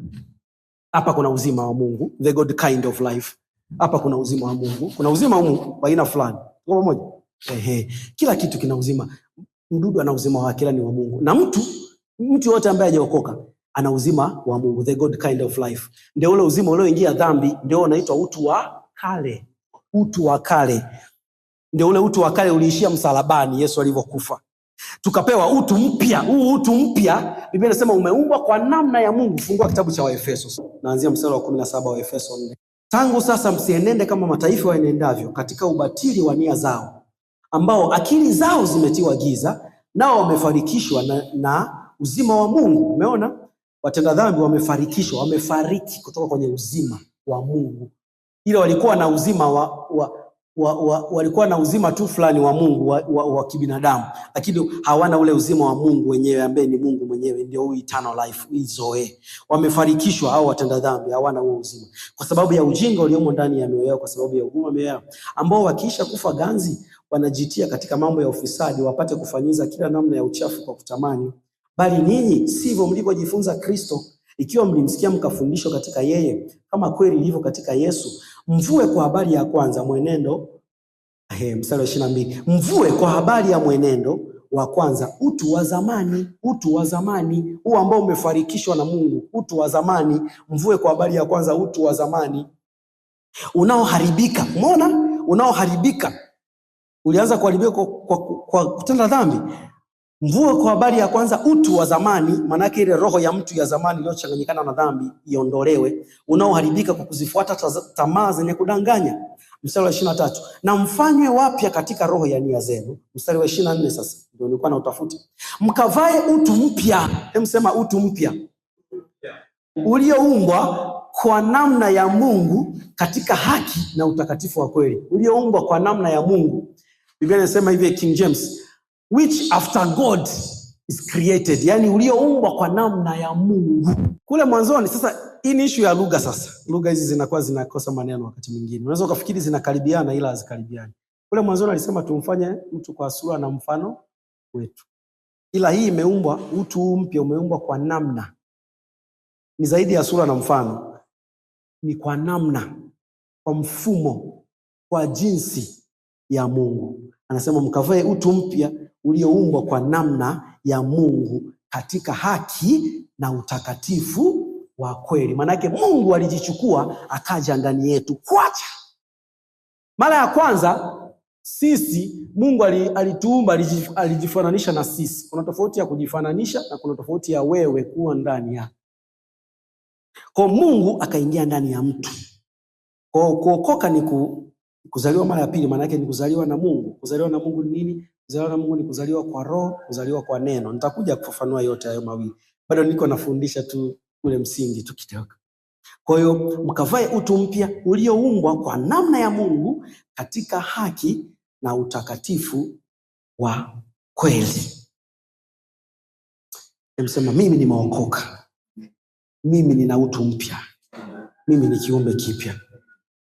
Hapa kuna uzima wa Mungu, the God kind of life. Hapa kuna uzima wa Mungu. Kuna uzima wa Mungu wa aina fulani. Kwa pamoja? Kila kitu kina uzima. Mdudu ana uzima wake, kila ni wa Mungu. Na mtu yote ambaye hajaokoka ana uzima wa Mungu, the God kind of life. Ndio ule uzima ulioingia dhambi, ndio unaitwa utu wa kale. Utu wa kale. Ndio ule utu wa kale uliishia msalabani Yesu alivyokufa. Tukapewa utu mpya. Huu utu mpya Biblia inasema umeumbwa kwa namna ya Mungu. Fungua kitabu cha Waefeso. Naanzia mstari wa 17 wa Efeso 4. Tangu sasa msienende kama mataifa waenendavyo katika ubatili wa nia zao, ambao akili zao zimetiwa giza, nao wamefarikishwa na uzima wa Mungu. Umeona? Watenda dhambi wamefarikishwa, wamefariki kutoka kwenye uzima wa Mungu. Ile walikuwa na uzima walikuwa na uzima tu fulani wa Mungu wa kibinadamu, lakini hawana ule uzima wa Mungu wenyewe ambaye ni Mungu mwenyewe, ndio eternal life, izoe. Wamefarikishwa hao watenda dhambi, hawana huo uzima kwa sababu ya ujinga uliomo ndani ya mioyo yao, kwa sababu ya ugumu wa mioyo yao, ambao wakiisha kufa ganzi wanajitia katika mambo ya ufisadi, wapate kufanyiza kila namna ya uchafu kwa kutamani. Bali ninyi sivyo mlivyojifunza Kristo, ikiwa mlimsikia mkafundishwa katika yeye, kama kweli ilivyo katika Yesu. Mvue kwa habari ya kwanza mwenendo, mstari wa 22. Mvue kwa habari ya mwenendo wa kwanza utu wa zamani, huu ambao umefarikishwa na Mungu, utu wa zamani. Mvue kwa habari ya kwanza utu wa zamani unaoharibika. Umeona? Unaoharibika. Ulianza kuharibika kwa kutenda dhambi. Mvue kwa habari ya kwanza utu wa zamani, maana yake ile roho ya mtu ya zamani iliyochanganyikana na dhambi iondolewe, unaoharibika kwa kuzifuata tamaa zenye kudanganya. Mstari wa 23. Na mfanywe wapya katika roho ya nia zenu. Mstari wa 24 sasa ndio nilikuwa na utafuti. Mkavae utu mpya. Sema utu mpya. Ulioumbwa kwa namna ya Mungu katika haki na utakatifu wa kweli. Ulioumbwa kwa namna ya Mungu. Biblia inasema hivi, King James, which after God is created. Yani ulioumbwa kwa namna ya Mungu. Kule mwanzoni. Sasa hii ni issue ya lugha sasa. Lugha hizi zinakuwa zinakosa maneno wakati mwingine. Unaweza ukafikiri zinakaribiana ila hazikaribiani. Kule mwanzoni alisema tumfanye mtu kwa sura na mfano wetu. Ila hii imeumbwa, utu mpya umeumbwa kwa namna, ni zaidi ya sura na mfano, ni kwa namna, kwa mfumo, kwa jinsi ya Mungu. Anasema mkavae utu mpya ulioumbwa kwa namna ya Mungu katika haki na utakatifu wa kweli. Maana yake Mungu alijichukua akaja ndani yetu kwacha. Mara ya kwanza sisi Mungu alituumba, alijifananisha na sisi. Kuna tofauti ya kujifananisha na kuna tofauti ya wewe kuwa ndani yake. Kwa Mungu akaingia ndani ya mtu. Kwa kuokoka ni kuzaliwa mara ya pili, maana yake ni kuzaliwa na Mungu. Kuzaliwa na Mungu ni nini? Kuzaliwa na Mungu ni kuzaliwa kwa roho, kuzaliwa kwa neno. Nitakuja kufafanua yote hayo mawili. Bado niko nafundisha tu ule msingi tu kidogo. Kwa hiyo mkavae utu mpya ulioumbwa kwa namna ya Mungu katika haki na utakatifu wa kweli. Nimesema mimi nimeokoka. Mimi nina utu mpya. Mimi ni kiumbe kipya.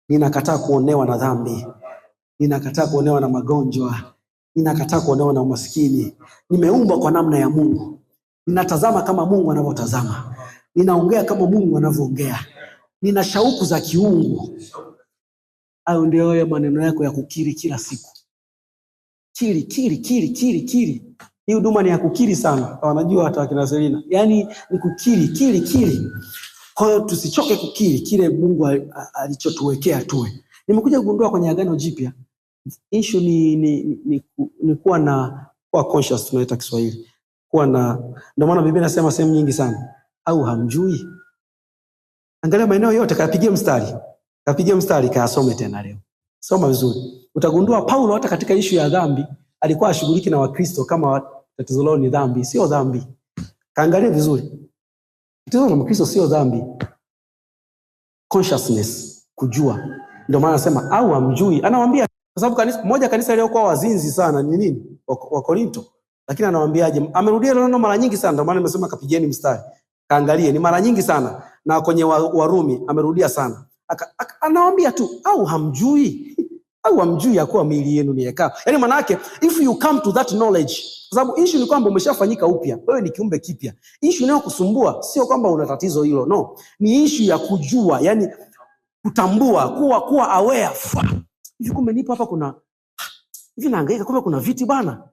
Ninakataa kuonewa na dhambi. Ninakataa kuonewa na magonjwa. Ninakataa kuonewa na umaskini. Nimeumbwa kwa namna ya Mungu. Ninatazama kama Mungu anavyotazama. Ninaongea kama Mungu anavyoongea. Nina shauku za kiungu. Hayo ndio ya maneno yako ya kukiri kila siku. Kiri. Hii huduma ni ya kukiri sana. Wanajua hata wakina Selina. Yaani ni kukiri. Kwa hiyo tusichoke kukiri kile Mungu alichotuwekea tuwe. Nimekuja kugundua kwenye Agano Jipya, issue ni kuwa na conscious, tunaita Kiswahili. Kuwa na, ndio maana Biblia inasema sehemu nyingi sana, au hamjui? Angalia maeneo yote, kapigie mstari kaasome tena leo. Soma vizuri. Utagundua Paulo hata katika issue ya dhambi alikuwa ashughuliki na Wakristo kama tatizo lao ni dhambi, sio dhambi. Kaangalia vizuri. Tatizo la Mkristo sio dhambi. Consciousness, kujua. Ndio maana anasema au hamjui. Anawaambia kwa sababu kanisa liliokuwa wazinzi sana ni nini? Wa Korinto. Lakini anawaambiaje? Amerudia neno mara nyingi sana, ndio maana nimesema kapigeni mstari. Kaangalie ni mara nyingi sana, na kwenye Warumi amerudia sana. Anawaambia tu au hamjui? Au hamjui ya kuwa miili yenu ni hekalu. Yaani maana yake if you come to that knowledge, kwa sababu issue ni kwamba umeshafanyika upya, wewe ni kiumbe kipya. Issue inayokusumbua sio kwamba una tatizo hilo, no. Ni issue ya kujua, yani kutambua, kuwa aware. Hivi kumbe nipo hapa, kuna hivi naangaika, kumbe kuna viti bana.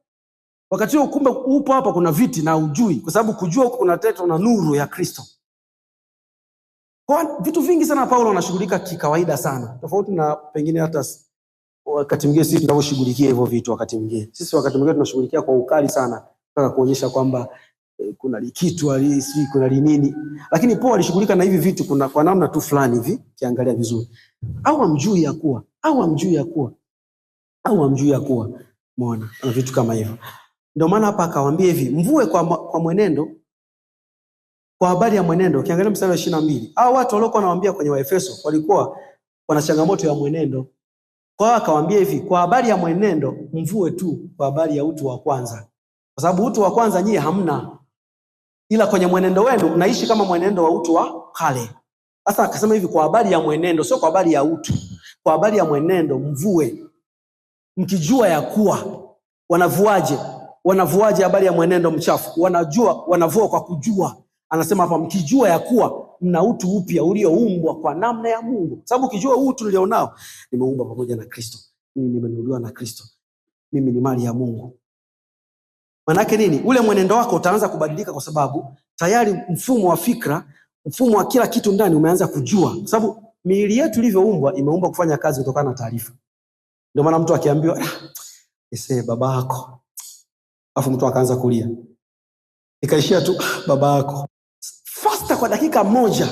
Wakati huo kumbe upo hapa kuna viti na ujui, kwa sababu kujua huko kunaletwa na nuru ya Kristo. Kwa vitu vingi sana Paulo anashughulika kikawaida sana. Tofauti na pengine hata wakati mwingine sisi tunavyoshughulikia hivyo vitu wakati mwingine. Sisi wakati mwingine tunashughulikia kwa ukali sana, mpaka kuonyesha kwamba kuna likitu halisi, kuna linini. Lakini Paulo alishughulika na hivi vitu kwa namna tu fulani hivi, kiangalia vizuri. Au hamjui ya kuwa. Umeona? Na vitu kama hivyo. Ndio maana hapa akawaambia hivi, mvue kwa mwenendo, kwa habari ya mwenendo. Ukiangalia mstari wa 22. Hao watu waliokuwa wanawaambia kwenye Waefeso walikuwa wana changamoto ya mwenendo. Kwa hiyo akawaambia hivi, kwa habari ya mwenendo mvue tu kwa habari ya utu wa kwanza. Kwa sababu utu wa kwanza nyie hamna. Ila kwenye mwenendo wenu mnaishi kama mwenendo wa utu wa kale. Sasa akasema hivi, kwa habari ya mwenendo, sio kwa habari ya utu. Kwa habari ya mwenendo mvue. Mkijua ya kuwa wanavuaje habari ya mwenendo mchafu? Wanavua kwa kujua. Anasema hapa mkijua ya kuwa mna utu upya ulioumbwa kwa namna ya Mungu. Sababu ukijua utu nilionao, nimeumbwa pamoja na Kristo. Mimi nimenunuliwa na Kristo. Mimi ni mali ya Mungu. Manake nini? Ule mwenendo wako utaanza kubadilika, kwa sababu tayari mfumo wa fikra, mfumo wa kila kitu ndani umeanza kujua. Kwa sababu miili yetu ilivyoumbwa imeumbwa kufanya kazi kutokana na taarifa. Ndio maana mtu akiambiwa baba yako, afu mtu akaanza kulia, ikaishia tu baba yako, fasta kwa dakika moja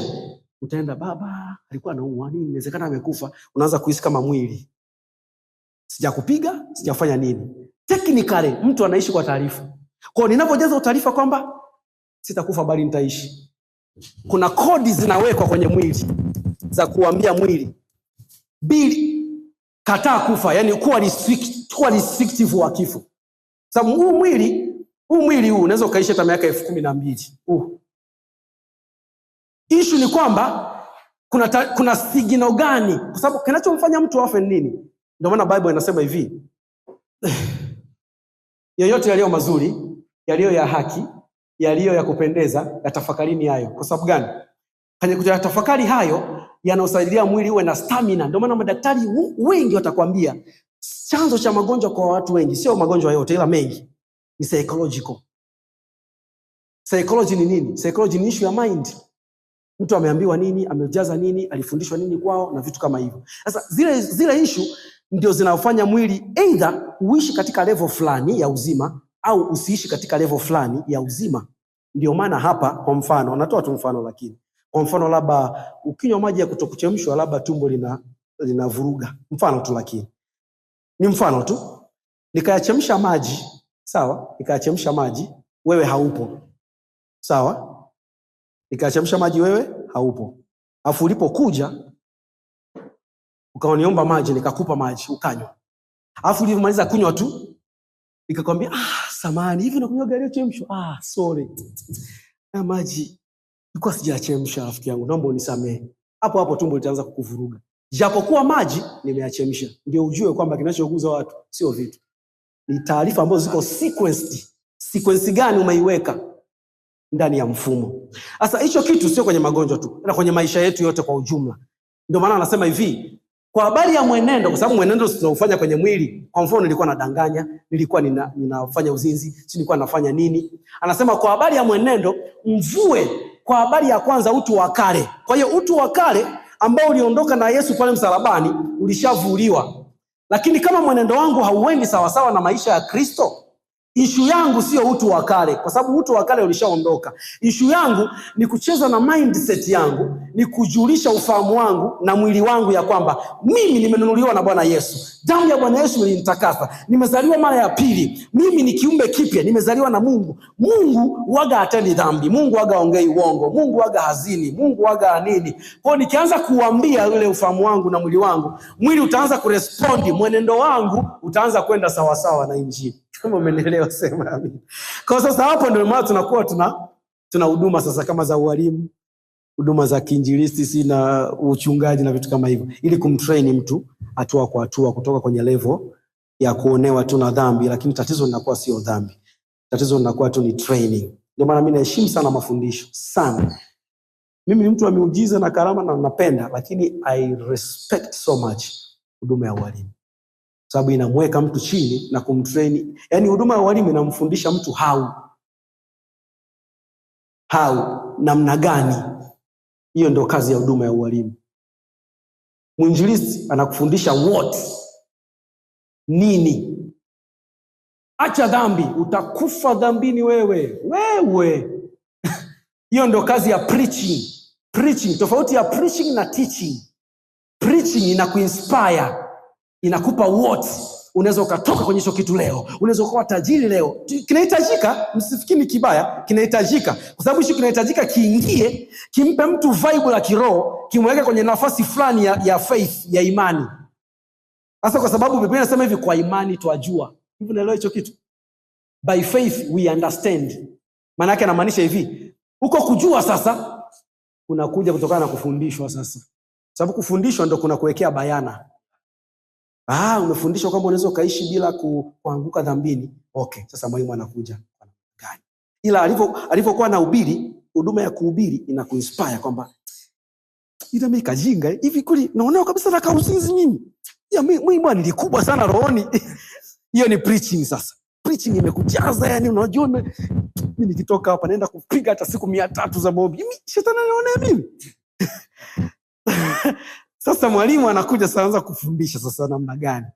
utaenda baba alikuwa anaumwa nini, inawezekana amekufa. Unaanza kuhisi kama mwili, sijakupiga, sijafanya nini. Technically mtu anaishi kwa taarifa. Kwa hiyo ninapojaza taarifa kwamba sitakufa bali nitaishi, kuna kodi zinawekwa kwenye mwili za kuambia mwili bili kataa kufa, yani kuwa restrictive wa kifo. Sababu huu mwili unaweza ukaishi hata miaka 12,000. Issue ni kwamba kuna signal gani? Kwa sababu kinachomfanya mtu afe ni nini? Ndio maana Bible inasema hivi, yoyote yaliyo mazuri, yaliyo ya haki, yaliyo ya kupendeza, yatafakarini hayo. Kwa sababu gani? Kwenye kutafakari hayo yanasaidia mwili uwe na stamina. Ndio maana madaktari wengi watakwambia chanzo cha magonjwa kwa watu wengi, sio magonjwa yote ila mengi, ni psychological. Psychology ni nini? Psychology ni issue ya mind. Mtu ameambiwa nini, amejaza nini, alifundishwa nini kwao na vitu kama hivyo. Sasa zile issue ndio zinafanya mwili either uishi katika level fulani ya uzima au usiishi katika level fulani ya uzima. Ndio maana hapa kwa mfano, natoa tu mfano lakini. Kwa mfano labda ukinywa maji ya kutokuchemshwa labda tumbo linavuruga. Mfano tu lakini. Ni mfano tu. Nikayachemsha maji, sawa? Nikayachemsha maji, wewe haupo. Sawa? Nikachemsha maji, wewe haupo. Alafu ulipokuja ukaoniomba maji, nikakupa maji ukanywa. Alafu ulipomaliza kunywa tu nikakwambia samahani, hivi unakunywa gari yaliyochemshwa? Sorry. Na maji nilikuwa sijachemsha rafiki yangu, naomba unisamehe. Hapo hapo tumbo litaanza kukuvuruga. Japokuwa maji nimeyachemsha. Ndio ujue kwamba kinachoguza watu sio vitu. Ni taarifa ambazo ziko sequenced. Sequence gani umeiweka ndani ya mfumo. Sasa hicho kitu sio kwenye magonjwa tu, ila kwenye maisha yetu yote kwa ujumla. Ndio maana anasema hivi, kwa habari ya mwenendo, kwa sababu mwenendo tunaufanya kwenye mwili. Kwa mfano nilikuwa nadanganya, nilikuwa ninafanya uzinzi, nilikuwa nafanya nini? Anasema kwa habari ya mwenendo, mvue kwa habari ya kwanza utu wa kale. Kwa hiyo utu wa kale ambao uliondoka na Yesu pale msalabani ulishavuliwa. Lakini kama mwenendo wangu hauendi sawa sawa na maisha ya Kristo, issue yangu sio utu wa kale, kwa sababu utu wa kale ulishaondoka. Issue yangu ni kucheza na mindset yangu, ni kujulisha ufahamu wangu na mwili wangu ya kwamba mimi nimenunuliwa na Bwana Yesu. Damu ya Bwana Yesu ilinitakasa. Nimezaliwa mara ya pili. Mimi ni kiumbe kipya, nimezaliwa na Mungu. Mungu waga hatendi dhambi, Mungu waga ongei uongo, Mungu waga hazini, Mungu waga nini. Kwa hiyo nikianza kuambia ile ufahamu wangu na mwili wangu, mwili utaanza kurespondi, mwenendo wangu utaanza kwenda sawa sawa na Injili. Kama umenielewa sema amen. Kwa sasa hapo ndio maana tunakuwa tuna huduma sasa kama za ualimu, huduma za kiinjilisti na uchungaji na vitu kama hivyo, ili kumtrain mtu hatua kwa hatua kutoka kwenye level ya kuonewa tu na dhambi, lakini tatizo linakuwa sio dhambi. Tatizo linakuwa tu ni training. Ndio maana mimi naheshimu sana mafundisho sana. Mimi ni mtu wa miujiza na karama na napenda, lakini I respect so much huduma ya ualimu. Sababu inamweka mtu chini na kumtrain. Yaani huduma ya walimu inamfundisha mtu how namna gani. Hiyo ndio kazi ya huduma ya walimu. Mwinjilisti anakufundisha what, nini. Acha dhambi, utakufa dhambini wewe. Hiyo ndio kazi ya preaching. Tofauti ya preaching na teaching. Preaching inakuinspire, inakupa what. Unaweza ukatoka kwenye hicho kitu leo, unaweza ukawa tajiri leo. Kinahitajika, msifikiri kibaya, kinahitajika. Kwa sababu hicho kinahitajika kiingie, kimpe mtu vibe la kiroho, kimweke kwenye nafasi fulani ya faith, ya imani. Sasa kwa sababu Biblia inasema hivi, kwa imani twajua. Hivi unaelewa hicho kitu? By faith we understand. Maana yake anamaanisha hivi, uko kujua sasa kunakuja kutokana na kufundishwa sasa. Sababu kufundishwa ndio kuna kuwekea bayana. Umefundishwa kwamba unaweza ukaishi bila kuanguka dhambini. Okay, sasa mwalimu anakuja. Gani? Ila alivyokuwa na ubiri, huduma ya kuhubiri inakuinspire kwamba ila mimi kajinga hivi kweli naona kabisa na kauzinzi mimi. Ya mimi bwana nilikubwa sana rohoni. Hiyo ni preaching sasa. Preaching imekujaza, yani unajua mimi nikitoka hapa naenda kupiga hata siku 300 za maombi. Mimi shetani anaona mimi. Sasa mwalimu anakuja sasa anza kufundisha sasa namna gani.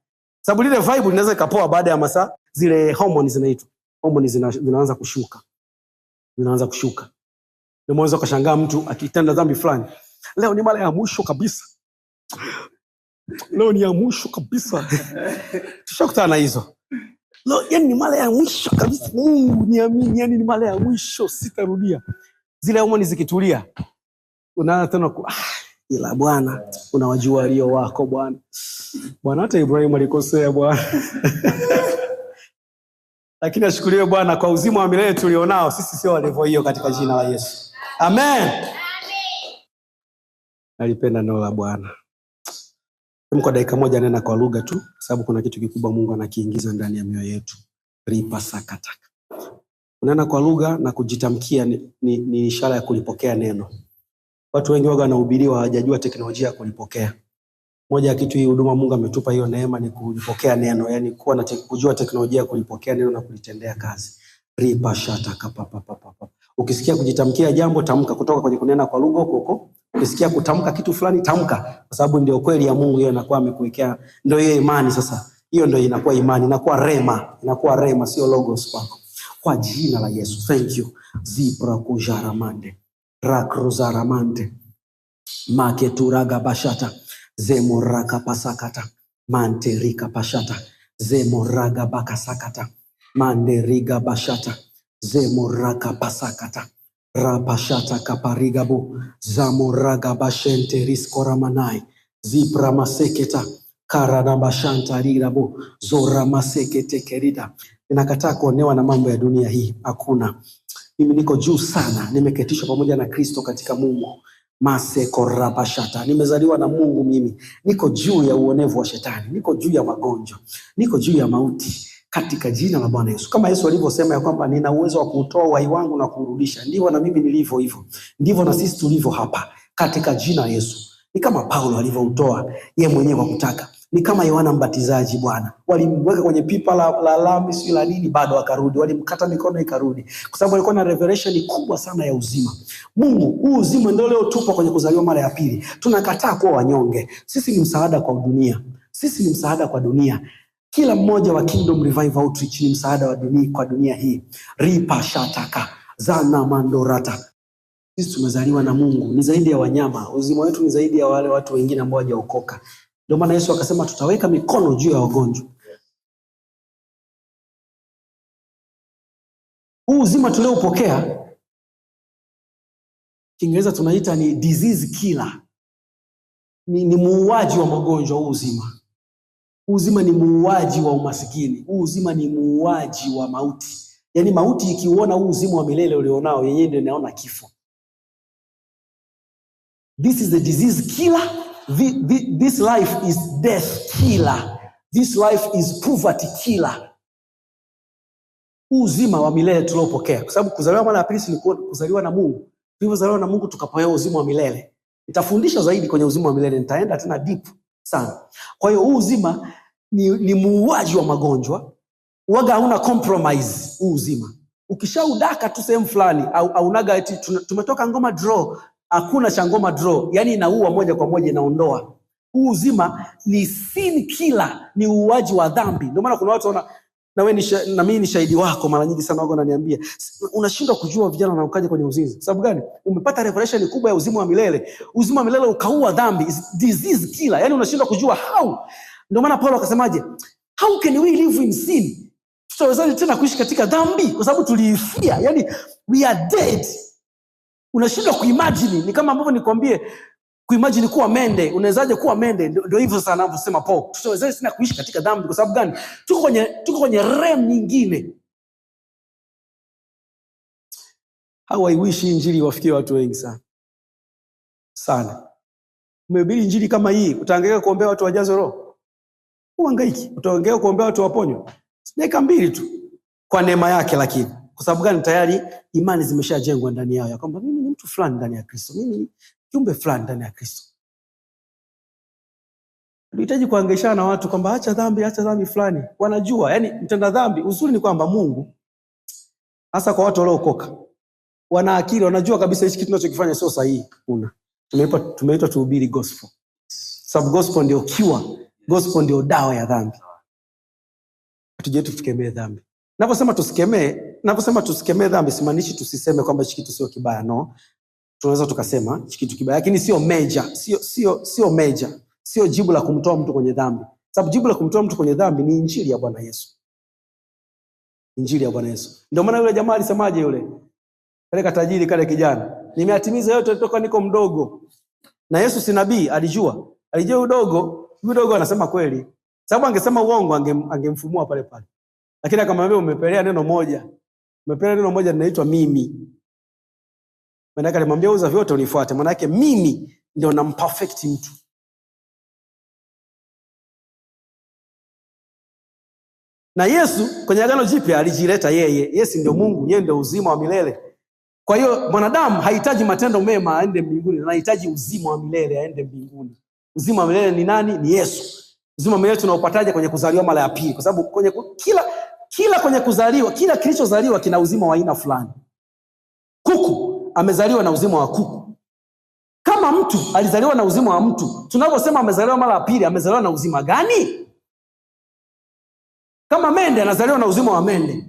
Sababu lile vibe linaweza ikapoa baada ya masaa, zile hormones zinaitwa. Hormones zinaanza kushuka. Ndio mwanzo ukashangaa mtu akitenda dhambi fulani. Leo ni mara ya mwisho kabisa. Tushakutana na hizo. Leo yani ni mara ya mwisho kabisa. Mungu niamini, yani ni mara ya mwisho, sitarudia. Zile hormones zikitulia, unaanza tena ila Bwana unawajua walio wako Bwana. Bwana hata Ibrahim alikosea Bwana. Lakini ashukuriwe Bwana kwa uzima wa milele tulionao. Sisi sio walevo hiyo katika jina la Yesu. Amen. Nalipenda neno la Bwana. Kwa dakika moja nena kwa lugha tu, sababu kuna kitu kikubwa Mungu anakiingiza ndani ya mioyo yetu. Ripasakata. Kunena kwa lugha na kujitamkia ni ishara ya kulipokea neno. Watu wengi waga wanahubiriwa hawajajua teknolojia ya kulipokea. Moja ya kitu hii huduma Mungu ametupa hiyo neema ni kulipokea neno, yani kuwa na kujua teknolojia ya kulipokea neno na kulitendea kazi. Ripashata kapapapapa. Ukisikia kujitamkia jambo, tamka. Kutoka kwenye kunena kwa lugha huko. Ukisikia kutamka kitu fulani, tamka, kwa sababu ndio kweli ya Mungu hiyo inakuwa amekuwekea, ndio hiyo imani sasa. Hiyo ndio inakuwa imani, inakuwa rema, sio logos kwako. Kwa jina la Yesu. Thank you. Zibra kujaramande. Rakrozaramande. Maketuraga bashata. Zemoraka pasakata. Manterika pashata. Zemoraga bakasakata. Manderiga bashata. Zemoraka pasakata. Rapashata kaparigabu. Zamoraga bashente riskoramanai. Zibra maseketa. Karana bashanta rirabu. Zora masekete kerida. Ninakataa kuonewa na mambo ya dunia hii. Hakuna. Mimi niko juu sana. Nimeketishwa pamoja na Kristo katika Mungu. Maseko rabashata. Nimezaliwa na Mungu mimi. Niko juu ya uonevu wa shetani. Niko juu ya magonjwa. Niko juu ya mauti. Katika jina la Bwana Yesu. Kama Yesu alivyosema ya kwamba nina uwezo wa kutoa uhai wangu na kurudisha. Ndivyo na mimi nilivyo hivyo. Ndivyo na sisi tulivyo hapa. Katika jina la Yesu. Ni kama Paulo alivyoutoa yeye mwenyewe kwa kutaka. Ni kama Yohana Mbatizaji Bwana. Walimweka kwenye pipa la lami sio la nini, bado akarudi. Walimkata mikono ikarudi. Kwa sababu alikuwa na revelation kubwa sana ya uzima. Mungu, huu uzima ndio leo tupo kwenye kuzaliwa mara ya pili. Tunakataa kuwa wanyonge. Sisi ni msaada kwa dunia. Sisi ni msaada kwa dunia. Kila mmoja wa Kingdom Revival Outreach ni msaada wa dunia kwa dunia hii. Ripa shataka zana mandorata. Sisi tumezaliwa na Mungu, ni zaidi ya wanyama. Uzima wetu ni zaidi ya wale watu wengine ambao hawajaokoka. Ndio maana Yesu akasema tutaweka mikono juu ya wagonjwa. Huu uzima tuliopokea, Kiingereza tunaita ni disease killer. Ni muuaji wa magonjwa huu uzima. Huu uzima ni muuaji wa umasikini. Huu uzima ni muuaji wa mauti. Yaani mauti ikiuona huu uzima wa milele ulionao, yenyewe ndio inaona kifo. This is the disease killer. This life is death killer. This life is poverty killer. Uzima wa milele tuliopokea. Kwa sababu kuzaliwa mara ya pili ni kuzaliwa na Mungu. Tulivyozaliwa na Mungu tukapewa uzima wa milele. Nitafundisha zaidi kwenye uzima wa milele, nitaenda tena deep sana. Kwa hiyo huu uzima ni muuaji wa magonjwa. Waga hauna compromise huu uzima. Ukishaudaka tu sehemu fulani au unaga eti tumetoka ngoma draw. Hakuna cha ngoma draw. Yaani inaua moja kwa moja, inaondoa. Huu uzima ni sin killer, ni uuaji wa dhambi. Ndio maana kuna watu na wewe na mimi ni shahidi wako, mara nyingi sana wako wananiambia unashindwa kujua vijana na ukaje kwenye uzinzi. Sababu gani? Umepata revelation kubwa ya uzima wa milele. Uzima wa milele ukaua dhambi, disease killer. Yaani unashindwa kujua how. Ndio maana Paulo akasemaje? How can we live in sin? Tutawezaje tena kuishi katika dhambi? Kwa sababu tuliifia. Yaani we are dead. Unashindwa kuimagine. Ni kama ambavyo nikwambie kuimagine kuwa mende. Unawezaje kuwa mende? Ndio hivyo sana anavyosema Paul. Tutawezaje tena kuishi katika dhambi? Kwa sababu gani? Tuko kwenye realm nyingine. How I wish injili iwafikie watu wengi sana. Sana. Umehubiri injili kama hii, utahangaika kuombea watu wajaze roho? Uhangaiki. Utahangaika kuombea watu waponywe? Dakika 2 tu. Kwa neema yake lakini. Kwa sababu gani? Tayari imani zimeshajengwa ndani yao ya kwamba mimi ni mtu fulani ndani ya Kristo. Mimi ni kiumbe fulani ndani ya Kristo. Unahitaji kuhangaishana na watu kwamba acha dhambi fulani. Wanajua, yani mtenda dhambi, uzuri ni kwamba Mungu hasa kwa watu waliookoka wana akili, wanajua kabisa hichi kitu tunachokifanya sio sahihi. Tumeitwa tuhubiri gospel. Sababu gospel ndio cure, gospel ndio dawa ya dhambi. Hatuje tukemee dhambi. Naposema tusikemee dhambi simaanishi tusiseme kwamba hichi kitu sio kibaya, no. Tunaweza tukasema hichi kitu kibaya, lakini sio major, sio major. Sio jibu la kumtoa mtu kwenye dhambi. Sababu jibu la kumtoa mtu kwenye dhambi ni injili ya Bwana Yesu. Injili ya Bwana Yesu. Ndio maana yule jamaa alisemaje yule? Kale tajiri kale kijana, nimeatimiza yote toka niko mdogo. Na Yesu si nabii, alijua udogo anasema kweli. Sababu angesema uongo angemfumua pale pale. Lakini akamwambia umepelea neno moja. Umepelea neno moja linaitwa mimi. Maana yake alimwambia uza vyote unifuate. Maana yake mimi ndio namperfect mtu. Na Yesu kwenye Agano Jipya alijileta yeye. Yesu ndio Mungu, yeye ndio uzima wa milele. Kwa hiyo mwanadamu hahitaji matendo mema aende mbinguni, anahitaji uzima wa milele aende mbinguni. Uzima wa milele ni nani? Ni Yesu. Uzima wa milele tunaupataje? Kwenye kuzaliwa mara ya pili. Kwa sababu kwenye kila kwenye kuzaliwa, kila kilichozaliwa kina uzima wa aina fulani. Kuku amezaliwa na uzima wa kuku. Kama mtu alizaliwa na uzima wa mtu, tunaposema amezaliwa mara ya pili, amezaliwa na uzima gani? Kama mende anazaliwa na uzima wa mende.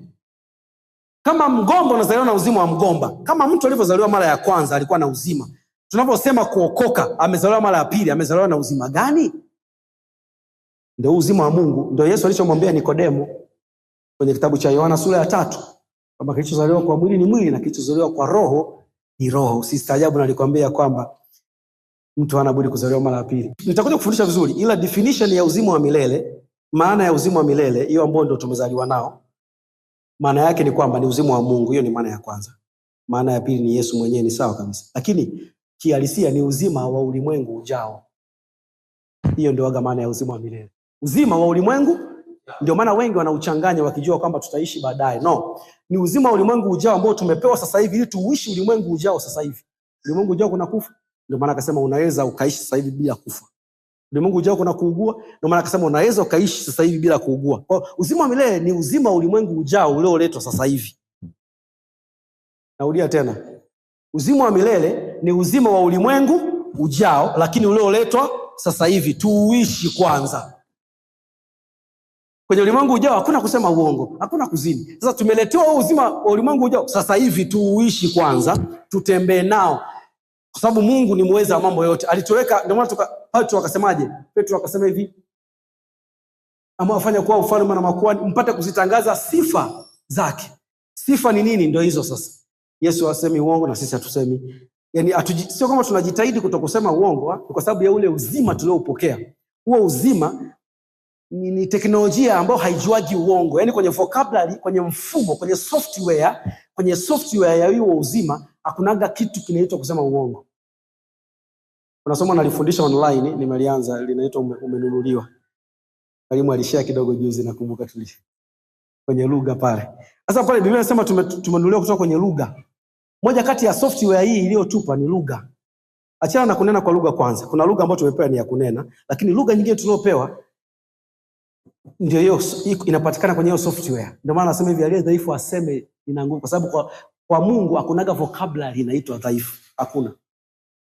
Kama mgomba anazaliwa na uzima wa mgomba. Kama mtu alivyozaliwa mara ya kwanza alikuwa na uzima, tunaposema kuokoka, amezaliwa mara ya pili, amezaliwa na uzima gani? Ndio uzima wa Mungu. Ndio Yesu alichomwambia Nikodemo kwenye kitabu cha Yohana sura ya 3, kwamba kilichozaliwa kwa mwili ni mwili na kilichozaliwa kwa roho ni roho. Usistaajabu nalikwambia kwamba mtu hana budi kuzaliwa mara ya pili. Nitakuja kufundisha vizuri, ila definition ya uzima wa milele, maana ya uzima wa milele hiyo ambayo ndio tumezaliwa nao, maana yake ni kwamba ni uzima wa Mungu. Hiyo ni maana ya kwanza. Maana ya pili ni Yesu mwenyewe, ni sawa kabisa. Lakini kihalisia ni uzima wa ulimwengu ujao. Hiyo ndio maana ya uzima wa milele. Uzima wa ulimwengu, ndio maana wengi wanauchanganya wakijua kwamba tutaishi baadaye. No, ni uzima wa ulimwengu ujao ambao tumepewa sasa hivi ili tuishi ulimwengu ujao sasa hivi. Ulimwengu ujao kuna kufa, ndio maana akasema unaweza ukaishi sasa hivi bila kufa. Ulimwengu ujao kuna kuugua, ndio maana akasema unaweza ukaishi sasa hivi bila kuugua. Kwa uzima wa milele ni uzima wa ulimwengu ujao ulioletwa sasa hivi. Narudia tena. Uzima wa milele ni uzima wa ulimwengu ujao lakini ulioletwa sasa hivi. Tuuishi kwanza. Kwenye ulimwengu ujao hakuna kusema uongo, hakuna kuzini. Sasa tumeletewa uzima wa ulimwengu ujao sasa hivi, tuuishi kwanza, tutembee nao. Kwa sababu Mungu ni muweza wa mambo yote. Alituweka, ndio maana Petro akasemaje? Petro akasema hivi, amewafanya kuwa ufalme na makuhani mpate kuzitangaza sifa zake. Sifa ni nini? Ndio hizo sasa. Yesu hasemi uongo na sisi hatusemi. Yaani sio kama tunajitahidi kutokusema uongo, kwa sababu ya ule uzima tulioupokea. Huo uzima ni teknolojia ambayo haijuagi uongo. Yaani kwenye vocabulary, kwenye mfumo, kwenye software ya hiyo uzima hakunaga kitu kinaitwa kusema uongo. Kuna somo nalifundisha online, nimelianza, linaitwa umenunuliwa. Mwalimu alishare kidogo juzi, nakumbuka kwenye lugha pale. Sasa pale Biblia inasema tumenunuliwa kutoka kwenye lugha. Moja kati ya software hii iliyotupa ni lugha. Achana na kunena kwa lugha kwanza. Kuna lugha ambayo tumepewa ni ya kunena, lakini lugha nyingine tuliopewa ndio hiyo inapatikana kwenye hiyo software. Ndio maana nasema hivi, aliye dhaifu aseme ina nguvu, kwa sababu kwa Mungu hakunaga vocabulary inaitwa dhaifu. Hakuna.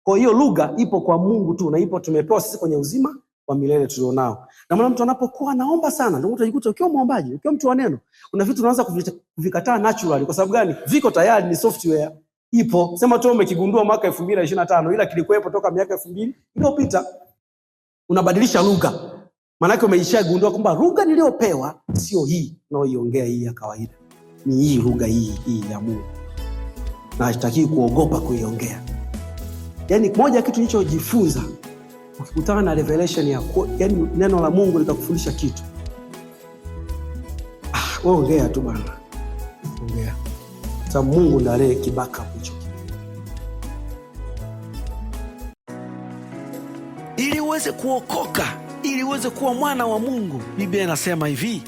Kwa hiyo lugha ipo kwa Mungu tu, na ipo tumepewa sisi kwenye uzima wa milele tulionao. Na maana mtu anapokuwa anaomba sana, ndio utajikuta ukiwa muombaji, ukiwa mtu wa neno, kuna vitu unaanza kuvikataa naturally. Kwa sababu gani? Viko tayari, ni software ipo. Sema tu umekigundua mwaka 2025, ila kilikuwepo toka miaka 2000 iliyopita. Unabadilisha lugha. Maana yake umeishagundua kwamba lugha niliyopewa sio hii naoiongea, hii ya kawaida. Ni hii lugha hii ya Mungu. Na hataki kuogopa kuiongea. Yaani moja kitu nilichojifunza, ukikutana na revelation yaani neno la Mungu litakufundisha kitu. Wewe ongea tu bwana. Ongea. Sababu Mungu ndiye aliye kibaka hicho. Ili uweze kuokoka, ili uweze kuwa mwana wa Mungu, Biblia inasema hivi,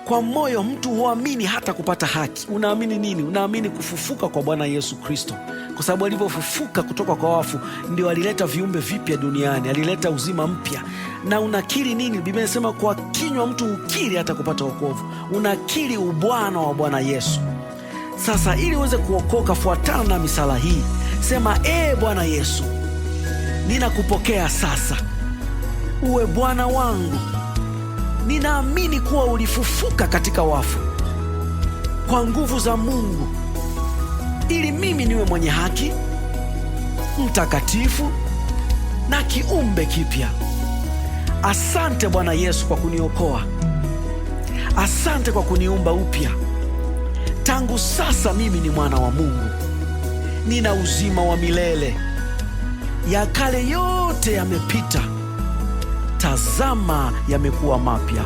kwa moyo mtu huamini hata kupata haki. Unaamini nini? Unaamini kufufuka kwa Bwana Yesu Kristo. Kwa sababu alivyofufuka kutoka kwa wafu ndio alileta viumbe vipya duniani, alileta uzima mpya. Na unakiri nini? Biblia inasema kwa kinywa mtu ukiri hata kupata wokovu. Unakiri ubwana wa Bwana Yesu. Sasa ili uweze kuokoka, fuatana na misala hii. Sema, Bwana Yesu, ninakupokea sasa, uwe Bwana wangu. Ninaamini kuwa ulifufuka katika wafu kwa nguvu za Mungu, ili mimi niwe mwenye haki, mtakatifu na kiumbe kipya. Asante Bwana Yesu kwa kuniokoa. Asante kwa kuniumba upya. Tangu sasa mimi ni mwana wa Mungu. Nina uzima wa milele. Ya kale yote yamepita. Tazama yamekuwa mapya.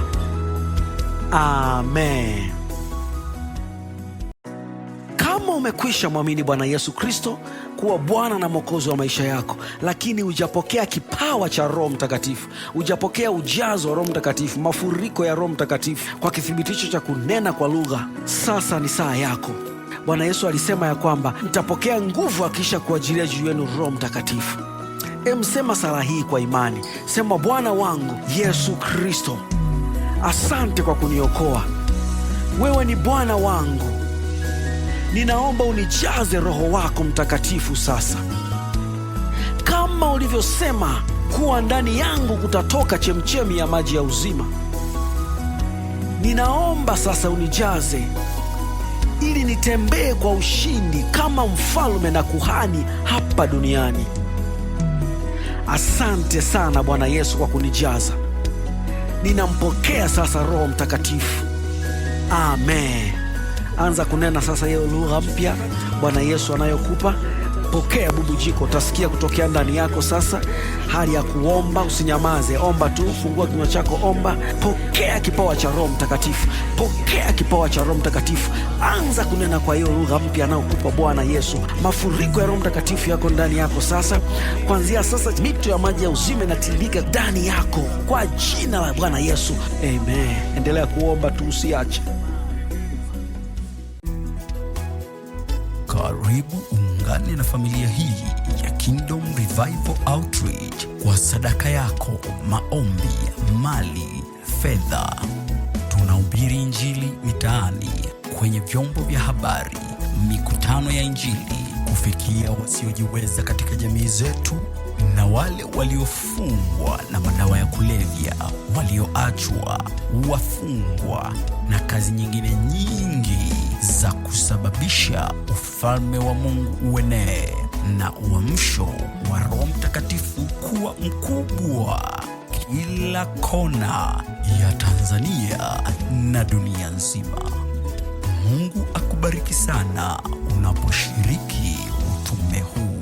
Amen. Kama umekwisha mwamini Bwana Yesu Kristo kuwa Bwana na Mwokozi wa maisha yako, lakini hujapokea kipawa cha Roho Mtakatifu, hujapokea ujazo wa Roho Mtakatifu, mafuriko ya Roho Mtakatifu kwa kithibitisho cha kunena kwa lugha, sasa ni saa yako. Bwana Yesu alisema ya kwamba mtapokea nguvu akisha kuajilia juu yenu Roho Mtakatifu. Sema sala hii kwa imani. Sema: Bwana wangu Yesu Kristo, asante kwa kuniokoa. Wewe ni Bwana wangu. Ninaomba unijaze Roho wako Mtakatifu sasa, kama ulivyosema kuwa ndani yangu kutatoka chemchemi ya maji ya uzima. Ninaomba sasa unijaze ili nitembee kwa ushindi kama mfalme na kuhani hapa duniani. Asante sana Bwana Yesu kwa kunijaza. Ninampokea sasa Roho Mtakatifu. Amen. Anza kunena sasa hiyo lugha mpya Bwana Yesu anayokupa. Pokea bubujiko, utasikia kutokea ndani yako sasa. Hali ya kuomba, usinyamaze, omba tu, fungua kinywa chako, omba. Pokea kipawa cha Roho Mtakatifu, pokea kipawa cha Roho Mtakatifu. Anza kunena kwa hiyo lugha mpya anayokupa Bwana Yesu. Mafuriko ya Roho Mtakatifu yako ndani yako sasa. Kuanzia sasa mito ya maji ya uzima inatiririka ndani yako kwa jina la Bwana Yesu. Amen. Endelea kuomba tu, usiache. Karibu ungane na familia hii ya Kingdom Revival Outreach kwa sadaka yako, maombi, mali, fedha. Tunahubiri Injili mitaani, kwenye vyombo vya habari, mikutano ya Injili, kufikia wasiojiweza katika jamii zetu, na wale waliofungwa na madawa ya kulevya, walioachwa, wafungwa na kazi nyingine nyingi za kusababisha ufalme wa Mungu uenee na uamsho wa Roho Mtakatifu kuwa mkubwa kila kona ya Tanzania na dunia nzima. Mungu akubariki sana unaposhiriki utume huu.